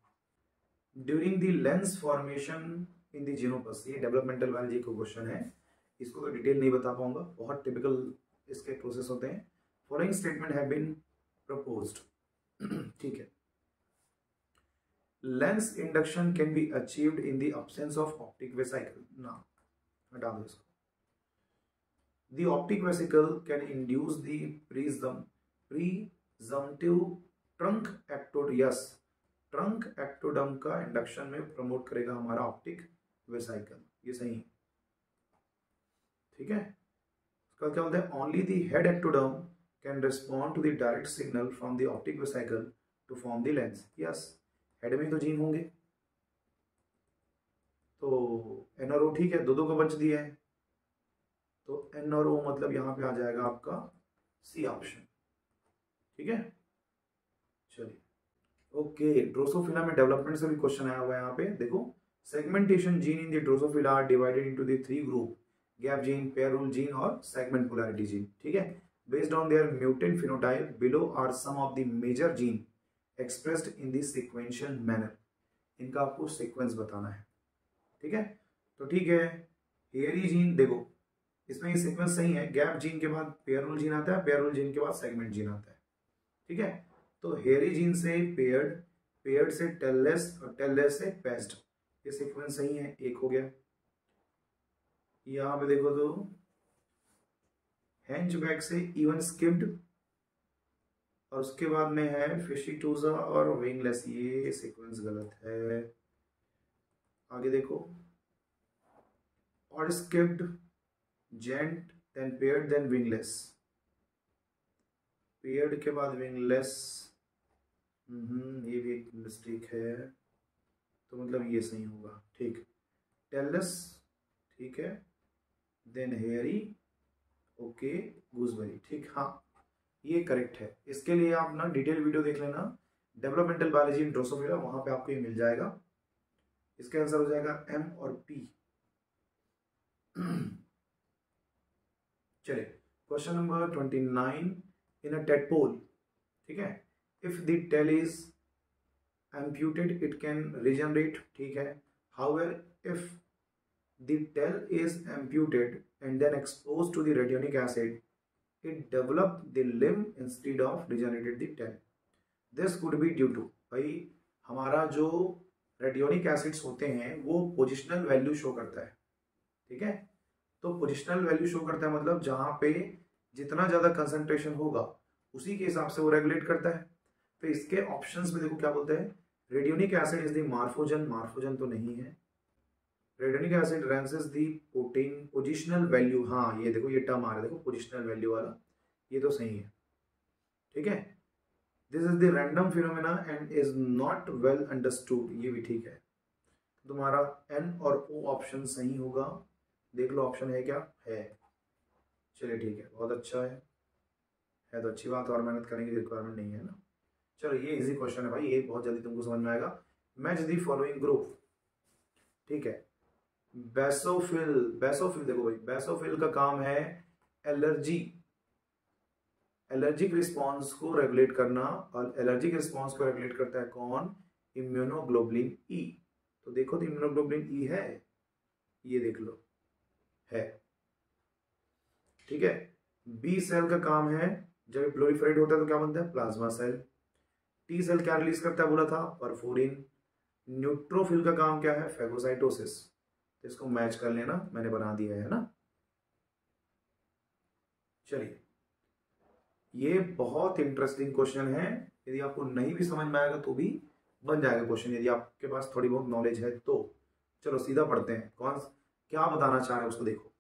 During the lens formation in the Xenopus, ये डेवलपमेंटल बायोलॉजी का क्वेश्चन है, इसको तो डिटेल नहीं बता पाऊंगा, बहुत टिपिकल इसके प्रोसेस होते हैं। Following statement have been proposed, ठीक है। Lens induction can be achieved in the absence of optic vesicle, ना, हटा दो इसको। The optic vesicle can induce the presumptive trunk ectoderm, yes, trunk ectoderm का इंडक्शन में प्रमोट करेगा हमारा ऑप्टिक वेसिकल, ये सही है, ठीक है। इसका क्या बोलते हैं, only the head ectoderm can respond to the direct signal from the optic vesicle to form the lens, yes, head में तो जीन होंगे, तो एन और ओ, ठीक है, दो का बच दिया है, तो एन और ओ मतलब यहां पे आ जाएगा आपका सी ऑप्शन, ठीक है। चलिए, ओके, ड्रोसोफिला में डेवलपमेंट से भी क्वेश्चन आया हुआ है यहाँ पे, देखो, segmentation gene in the Drosophila are divided into the 3 group, gap gene, pair rule gene और सेगमेंट पोलैरिटी जीन, ठीक है। Based on their mutant phenotype, below are some of the major gene expressed in the sequential manner. इनका आपको sequence बताना है, ठीक है। तो ठीक है, हेयरी जीन देखो, इसमें ये सीक्वेंस सही है। गैप जीन के बाद पेयरल जीन आता है, पेयरल जीन के बाद सेगमेंट जीन आता है, ठीक है। तो हेयरी जीन से पेयर्ड, पेयर्ड से टेललेस और टेललेस से पेस्ड, ये सीक्वेंस सही है, एक हो गया। यहाँ पे देखो तो हैंचबैक से इवन स्किप्ड, और उसके बाद में है फिशिटूजा और विंगलेस, ये सीक्वेंस गलत है। आगे देखो, और स्किप्ड, जेंट, then paired, then wingless, paired के बाद विंगलेस, ये भी एक मिस्टेक है, तो मतलब ये सही होगा, ठीक। टेलस, ठीक है, देन हेयरी, ओके, गूसबेरी, ठीक, हाँ ये करेक्ट है। इसके लिए आप ना डिटेल वीडियो देख लेना, डेवलपमेंटल बायोलॉजी इन ड्रोसोफिला, वहां पे आपको ये मिल जाएगा। इसका आंसर हो जाएगा एम और पी। चलिए question number 29, in a tadpole, ठीक है, if the tail is amputated it can regenerate, ठीक है। However if the tail is amputated and then expose to the retinoic acid, it developed the limb instead of regenerated the tail. This could be due to, भाई हमारा जो रेडियोनिक acids होते हैं वो positional value show करता है, ठीक है। तो पोजिशनल वैल्यू शो करता है मतलब जहां पे जितना ज्यादा कंसंट्रेशन होगा उसी के हिसाब से वो रेगुलेट करता है। तो इसके ऑप्शंस में देखो क्या बोलते हैं, retinoic acid is the morphogen, morphogen तो नहीं है। Retinoic acid raises the protein positional value, हाँ ये देखो ये टर्म आ रहा है, देखो पोजिशनल वैल्यू वाला, ये तो सही है, ठीक है। This is the random phenomena and is not well understood, ये भी ठीक है। तुम्हारा एन और ओ ऑप्शन सही होगा, देख लो ऑप्शन है क्या है। चलिए ठीक है, बहुत अच्छा है तो अच्छी बात, और मेहनत करने की रिक्वायरमेंट नहीं है ना। चलो ये इजी क्वेश्चन है भाई, ये बहुत जल्दी तुमको समझ में आएगा। मैच द फॉलोइंग ग्रुप, ठीक है। बेसोफिल, बेसोफिल देखो भाई, बेसोफिल का काम है एलर्जी, एलर्जिक रिस्पॉन्स को रेगुलेट करना, और एलर्जिक रिस्पॉन्स को रेगुलेट करता है कौन, इम्यूनोग्लोबुलिन ई। तो देखो तो इम्यूनोग्लोबुलिन ई है, ये देख लो है, ठीक है। बी सेल का काम है, जब प्लोरीफरेट होता है तो क्या बनता है, प्लाज्मा सेल। टी सेल क्या रिलीज करता है बोला था, परफोरिन। न्यूट्रोफिल का काम क्या है, फेगोसाइटोसिस। इसको मैच कर लेना, मैंने बना दिया है ना। चलिए ये बहुत इंटरेस्टिंग क्वेश्चन है, यदि आपको नहीं भी समझ में आएगा तो भी बन जाएगा क्वेश्चन, यदि आपके पास थोड़ी बहुत नॉलेज है तो। चलो सीधा पढ़ते हैं, कौन क्या बताना चाह रहे हैं उसको देखो।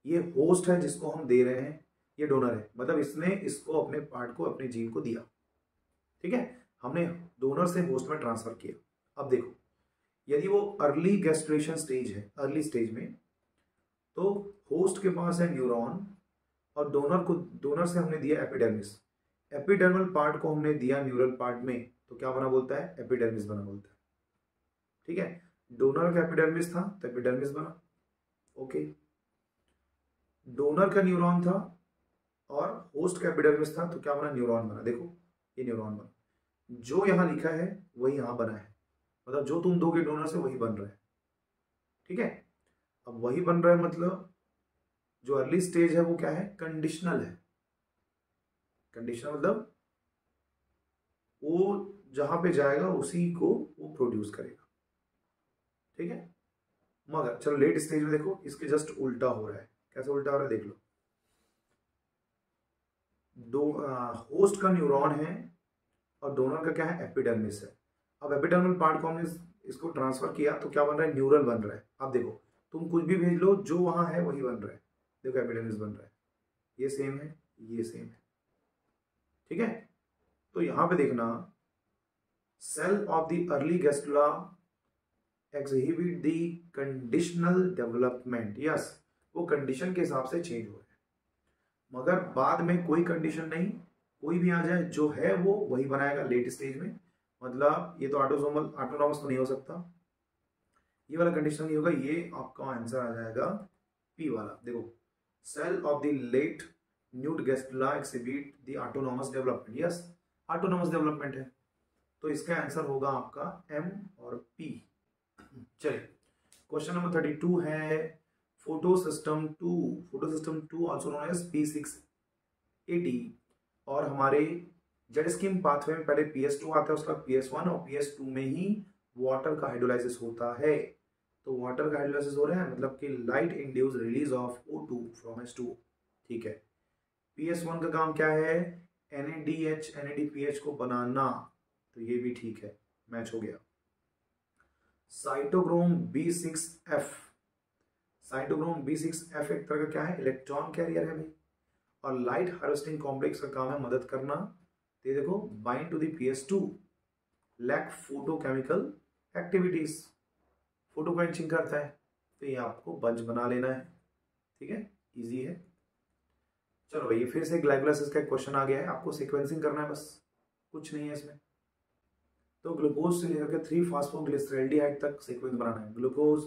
ये होस्ट है जिसको हम दे रहे हैं, ये डोनर है, मतलब इसने इसको अपने पार्ट को, अपने जीन को दिया, ठीक है। हमने डोनर से होस्ट में ट्रांसफर किया। अब देखो यदि वो अर्ली गैस्ट्रेशन स्टेज है, अर्ली स्टेज में, तो होस्ट के पास है न्यूरॉन, और डोनर को, डोनर से हमने दिया एपिडर्मिस, एपिडर्मल पार्ट को हमने दिया न्यूरल पार्ट में, तो क्या बना बोलता है, एपिडर्मिस बना बोलता है, ठीक है। डोनर का एपिडर्मिस था तो एपिडर्मिस बना, ओके। डोनर का न्यूरॉन था और होस्ट का एपिडर्मिस था, तो क्या बना, न्यूरॉन बना। देखो ये न्यूरॉन बना, जो यहां लिखा है वही यहां बना है, मतलब जो तुम दोगे डोनर से वही बन रहा है, ठीक है। अब वही बन रहा है मतलब जो अर्ली स्टेज है वो क्या है, कंडीशनल है। कंडीशनल मतलब वो जहां पे जाएगा उसी को वो प्रोड्यूस करेगा, ठीक है। मगर चलो लेट स्टेज में देखो, इसके जस्ट उल्टा हो रहा है। कैसे उल्टा हो रहा है देख लो। होस्ट का न्यूरॉन है और डोनर का क्या है, एपिडर्मिस है। अब एपिडर्मल पार्ट को हमने इसको ट्रांसफर किया तो क्या बन रहा है, न्यूरल बन रहा है। अब देखो तुम कुछ भी भेज लो, जो वहां है वही बन रहा है। देखो एपिडर्मिस बन रहा है, ये सेम है, ये सेम है, ठीक है। तो यहां पे देखना, cell of the early gastrula exhibit the conditional development, yes वो कंडीशन के हिसाब से चेंज हो रहा है, मगर बाद में कोई कंडीशन नहीं, कोई भी आ जाए जो है वो वही बनाएगा लेट स्टेज में। मतलब ये तो ऑटोनॉमस तो नहीं हो सकता, ये वाला कंडीशन नहीं होगा, ये आपका आंसर आ जाएगा पी वाला। देखो cell of the late newt gastrula exhibit the autonomous development. Yes, autonomous development है, तो इसका आंसर होगा आपका एम और पी। चलिए क्वेश्चन नंबर 32 है photosystem 2 also known as P680, और हमारे जेड स्कीम पाथवे में पहले PS2 आता है, उसका PS1, और PS2 में ही वाटर का हाइड्रोलाइसिस होता है। तो वाटर का हाइड्रोलाइसिस हो रहा है मतलब कि light induce release of O2 from H2। ठीक है, PS1 का काम क्या है, NADH NADPH को बनाना, तो ये भी ठीक है, मैच हो गया। साइटोक्रोम B6F, साइटोक्रोम B6F एक तरह का क्या है, इलेक्ट्रॉन कैरियर है भाई, और लाइट हार्वेस्टिंग कॉम्प्लेक्स का काम है मदद करना। तो ये देखो, bind to the PS2, lack photochemical activities, photo quenching करता है, तो ये आपको बंच बना लेना है। ठीक है, इजी है। चलो भाई, फिर से ग्लाइकोलाइसिस का क्वेश्चन आ गया है, आपको सीक्वेंसिंग करना है बस, कुछ नहीं है इसमें। तो ग्लूकोज से लेकर 3-फॉस्फोग्लिसरॉल्डिहाइड तक सीक्वेंस बनाना है। ग्लूकोज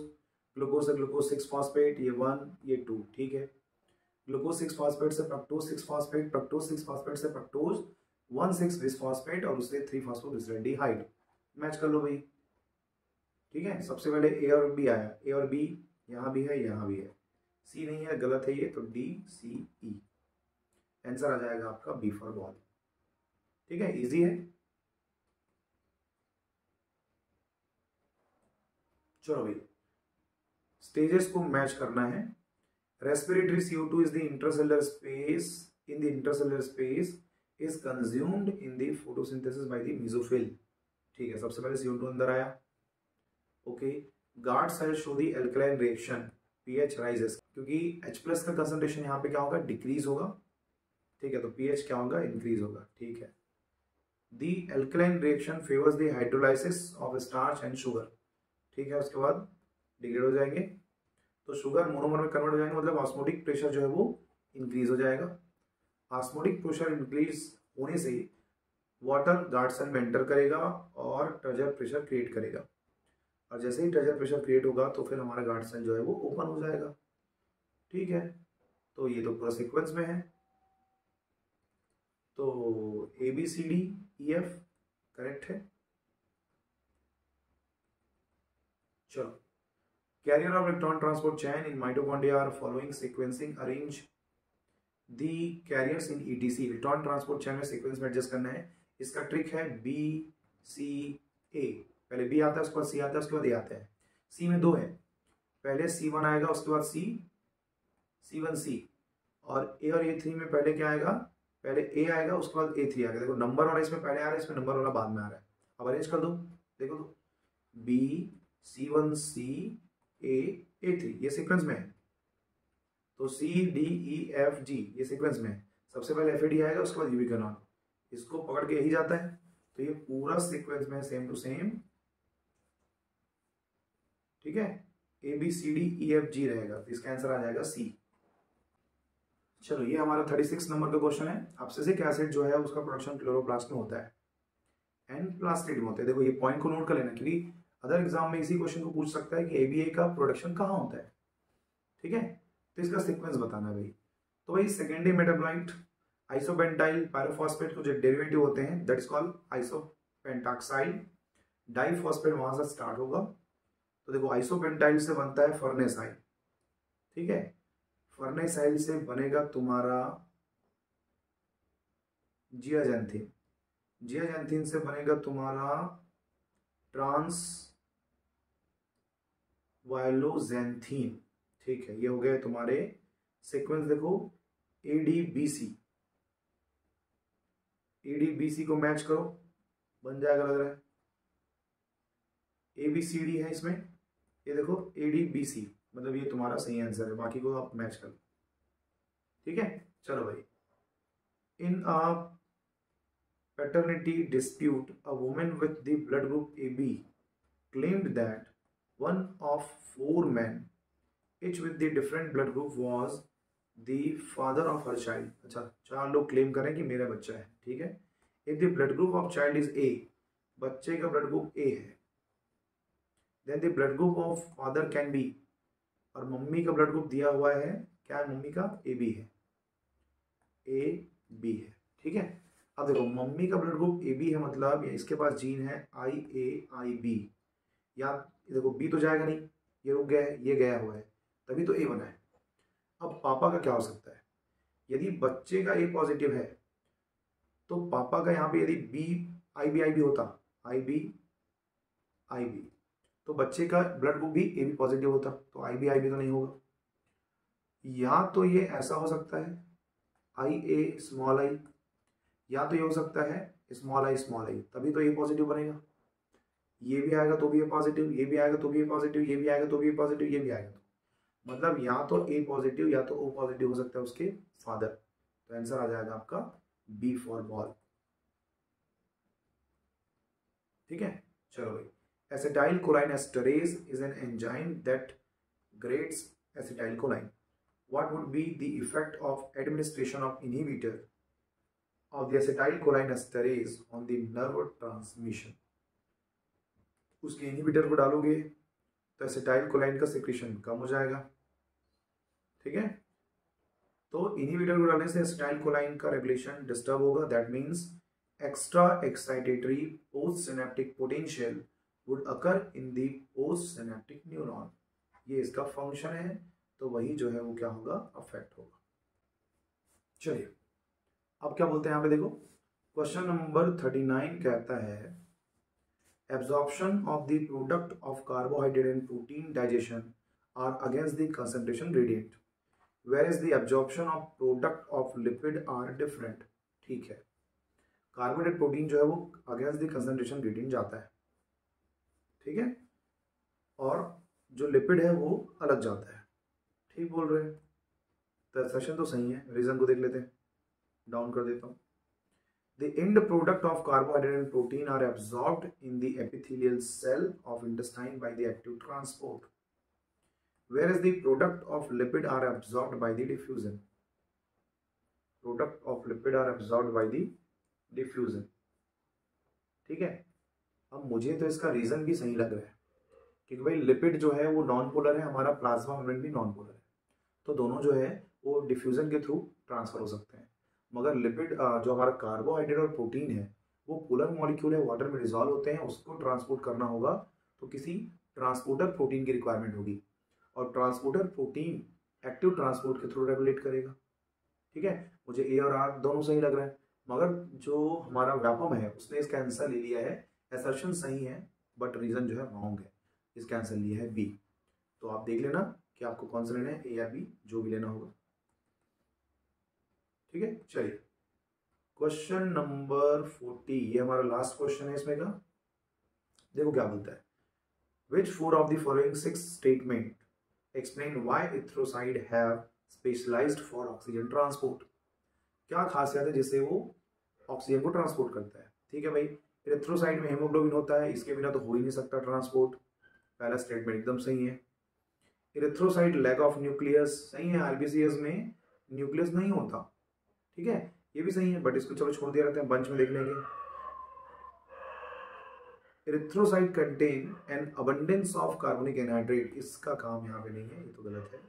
से ग्लूकोज 6-फॉस्फेट, ये 1 ये 2, ठीक है। ग्लूकोज 6-फॉस्फेट से फ्रक्टोज 6-फॉस्फेट, फ्रक्टोज 6-फॉस्फेट से फ्रक्टोज 1,6-बिसफॉस्फेट, और उससे 3-फॉस्फोग्लिसरॉल्डिहाइड। मैच कर लो भाई। ठीक है, सबसे पहले ए और बी आया, ए और बी यहाँ भी है, यहाँ भी है, सी नहीं है, गलत है ये, तो DCE आंसर आ जाएगा आपका बी फॉर बॉल। ठीक है, इजी है। चलो भाई, स्टेजेस को मैच करना है। Respiratory CO2 is the intercellular space, in the intercellular space is consumed in the photosynthesis by the mesophyll. ठीक है, सबसे पहले CO2 अंदर आया। Okay, guard cell show the alkaline reaction, pH rises, क्योंकि H+ का कंसंट्रेशन यहाँ पे क्या होगा, डिक्रीज होगा। ठीक है, तो pH क्या होगा, इंक्रीज होगा। ठीक है, the alkaline reaction favours the hydrolysis of starch and sugar. ठीक है, उसके बाद डिग्रेड हो जाएंगे, तो शुगर मोनोमर में कन्वर्ट हो जाएंगे, मतलब ऑस्मोटिक प्रेशर जो है वो इंक्रीज हो जाएगा। ऑस्मोटिक प्रेशर इंक्रीज होने से वाटर गार्ड सेल में एंटर करेगा और ट्रेजर प्रेशर क्रिएट करेगा, और जैसे ही ट्रेजर प्रेशर क्रिएट होगा तो फिर हमारा गार्ड सेल जो है वो ओपन हो जाएगा। ठीक है, तो ये तो पूरा सीक्वेंस में है, तो ABCDEF करेक्ट है। चलो, carrier of electron transport chain in mitochondria are following sequencing, arrange the carriers in ETC। Electron transport chain में सीक्वेंस में एडजस्ट करना है। इसका ट्रिक है BCA, पहले B आता है, उसके बाद C आता है, उसके बाद A आता है। C में 2 है, पहले C1 आएगा, उसके बाद C1C, और A और A3 में पहले क्या आएगा, पहले A आएगा, उसके बाद A3 आएगा। देखो नंबर वाला इसमें पहले आ रहा है, इसमें नंबर वाला बाद में आ रहा है। अब अरेंज कर दो, देखो तो B C1C A3 ये सीक्वेंस में है, तो CDEFG ये सीक्वेंस में है। सबसे पहले FAD आएगा, उसके बाद यूबिक्विनॉन, इसको पकड़ के यही जाता है, तो ये पूरा सीक्वेंस में सेम टू सेम। ठीक है, ABCDEFG रहेगा, तो इसका आंसर आ जाएगा C। चलो, ये हमारा 36 नंबर का क्वेश्चन है। एब्सिसिक एसिड जो है उसका प्रोडक्शन क्लोरोप्लास्ट में होता है, एंड प्लास्टिड में होता है। देखो ये पॉइंट को नोट कर लेना, क्योंकि अदर एग्जाम में इसी क्वेश्चन को पूछ सकता है कि ABA का प्रोडक्शन कहाँ होता है। ठीक है, तो इसका सीक्वेंस बताना है भाई। तो भाई सेकेंडरी मेटाबोलाइट आइसोपेंटाइल पायरोफॉस्फेट को जो डेरिवेटिव होते हैं दैट इज कॉल्ड आइसोपेंटाक्साइल। डाइफॉस्फेट वहां से स्टार्ट होगा, तो देखो आइसोपेंटाइल से बनता है फर्नेसाइल। ठीक है, फर्नेसाइल से बनेगा तुम्हारा जियाजेंथिन, जियाजेंथिन से बनेगा तुम्हारा ट्रांस वायलोजेंथीन। ठीक है, ये हो गए तुम्हारे सीक्वेंस। देखो ADBC, ADBC को मैच करो, बन जाएगा लग रहा है। ABCD है इसमें, ये देखो ADBC, मतलब ये तुम्हारा सही आंसर है, बाकी को आप मैच करो। ठीक है, चलो भाई, इन अ paternity dispute a woman with the blood group AB claimed that one of 4 men each with the different blood group was the father of her child। अच्छा, 4 लोग क्लेम करें कि मेरा बच्चा है। ठीक है, if the blood group of child is A, बच्चे का ब्लड ग्रुप A है, then the blood group of father can be, और मम्मी का ब्लड ग्रुप दिया हुआ है क्या है, मम्मी का AB है, ए बी है, ठीक है। अब देखो मम्मी का ब्लड ग्रुप ए बी है, मतलब इसके पास जीन है आई ए आई बी, या देखो बी तो जाएगा नहीं, ये रुक गया है, ये गया हुआ है, तभी तो ए बना है। अब पापा का क्या हो सकता है, यदि बच्चे का ए पॉजिटिव है तो पापा का यहाँ पे यदि बी आई बी होता, आई बी तो बच्चे का ब्लड ग्रुप भी ए बी पॉजिटिव होता, तो आई बी तो नहीं होगा। या तो ये ऐसा हो सकता है आई ए स्मॉल आई, या तो ये हो सकता है स्मॉल आई, तभी तो ए पॉजिटिव बनेगा। ये भी आएगा तो भी ए पॉजिटिव, ये भी आएगा तो भी ए पॉजिटिव, ये भी आएगा तो भी ए पॉजिटिव, ये भी आएगा तो, मतलब या तो ए पॉजिटिव या तो ओ पॉजिटिव हो सकता है उसके फादर। तो आंसर आ जाएगा आपका बी फॉर बॉल, ठीक है। चलो भाई, acetyl कोलाइन esterase is an enzyme that grades acetyl कोलाइन। What would be the effect of administration of inhibitor of the acetylcholine esterase on the nerve transmission? उसके इनहिबिटर को डालोगे तो एसिटाइल कोलाइन का सिक्रीशन कम हो जाएगा, ठीक है। तो इनहिबिटर को डालने से एसिटाइल कोलाइन का रेगुलेशन डिस्टर्ब होगा, that means extra excitatory post synaptic potential would occur in the post synaptic neuron. ये इसका फंक्शन है, तो वही जो है वो क्या होगा, अफेक्ट होगा। चलिए अब क्या बोलते हैं यहाँ पे देखो, क्वेश्चन नंबर 39 कहता है absorption of the product of carbohydrate and protein digestion are against the concentration gradient, where is the absorption of product of lipid are different. ठीक है, कार्बोहाइड्रेट प्रोटीन जो है वो अगेंस्ट द कंसंट्रेशन ग्रेडियंट जाता है, ठीक है, और जो लिपिड है वो अलग जाता है। ठीक बोल रहे हैं, तो सेशन तो सही है, रीजन को देख लेते हैं, डाउन कर देता हूँ। The end product of carbohydrate and protein are absorbed in the epithelial cell of intestine by the active transport, whereas the product of lipid are absorbed by the diffusion. Product of lipid are absorbed by the diffusion. ठीक है, अब मुझे तो इसका reason भी सही लग रहा है, क्योंकि भाई लिपिड जो है वो नॉन पोलर है, हमारा प्लाज्मा मेम्ब्रेन भी नॉन पोलर है, तो दोनों जो है वो डिफ्यूजन के थ्रू ट्रांसफर हो सकते हैं। मगर लिपिड जो हमारा कार्बोहाइड्रेट और प्रोटीन है वो पोलर मॉलिक्यूल है, वाटर में डिजॉल्व होते हैं, उसको ट्रांसपोर्ट करना होगा तो किसी ट्रांसपोर्टर प्रोटीन की रिक्वायरमेंट होगी, और ट्रांसपोर्टर प्रोटीन एक्टिव ट्रांसपोर्ट के थ्रू रेगुलेट करेगा। ठीक है, मुझे ए और आर दोनों सही लग रहा है, मगर जो हमारा व्यापम है उसने इसका आंसर ले लिया है, असर्शन सही है बट रीजन जो है रॉन्ग है, इसका आंसर लिया है बी। तो आप देख लेना कि आपको कौन सा लेना है, ए या बी, जो भी लेना होगा। ठीक है, चलिए क्वेश्चन नंबर 40, ये हमारा लास्ट क्वेश्चन है इसमें का। देखो क्या बोलता है, which 4 of the following 6 statement explain why erythrocyte have specialised for oxygen transport. क्या खासियत है जिससे वो ऑक्सीजन को ट्रांसपोर्ट करता है। ठीक है भाई, एरिथ्रोसाइट में हेमोग्लोबिन होता है, इसके बिना तो हो ही नहीं सकता ट्रांसपोर्ट, पहला स्टेटमेंट एकदम सही है। एरिथ्रोसाइट लैक ऑफ न्यूक्लियस, सही है, आरबीसीएस में न्यूक्लियस नहीं होता, ठीक है, ये भी सही है, बट इसको चलो छोड़ दिया रहते हैं, बंच में देख लेंगे। Erythrocyte contain N abundance of carbonic anhydride, इसका काम यहाँ पे नहीं है, ये तो गलत है।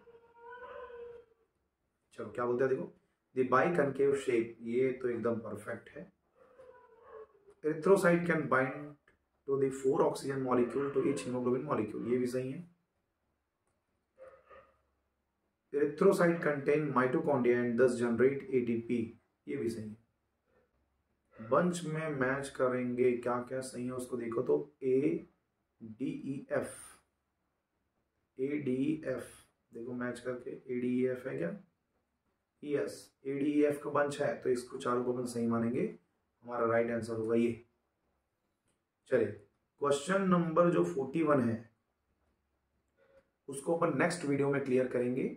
चलो क्या बोलते हैं देखो, द बाइकनकेव शेप, ये तो एकदम परफेक्ट है। Erythrocyte can bind to the 4 oxygen molecule to each haemoglobin molecule, ये भी सही है। Erythrocyte contain mitochondria and thus generate ATP, ये भी सही है। बंच में मैच करेंगे क्या क्या सही है उसको देखो तो, A D E F, A D E F देखो मैच करके, ए डी ई एफ है क्या, yes A D E F का बंच है, तो इसको चारों को अपन सही मानेंगे, हमारा राइट आंसर होगा ये। चलिए क्वेश्चन नंबर जो 41 है उसको अपन नेक्स्ट वीडियो में क्लियर करेंगे।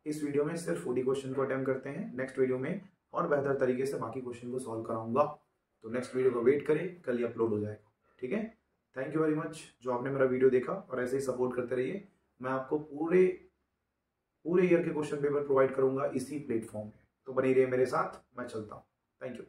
इस वीडियो में सिर्फ 40 क्वेश्चन को अटेम्प्ट करते हैं, नेक्स्ट वीडियो में और बेहतर तरीके से बाकी क्वेश्चन को सॉल्व कराऊंगा, तो नेक्स्ट वीडियो को वेट करें, कल ही अपलोड हो जाएगा। ठीक है, थैंक यू वेरी मच जो आपने मेरा वीडियो देखा, और ऐसे ही सपोर्ट करते रहिए। मैं आपको पूरे ईयर के क्वेश्चन पेपर प्रोवाइड करूंगा इसी प्लेटफॉर्म पे, तो बने रहिए मेरे साथ, मैं चलता हूँ। Thank you.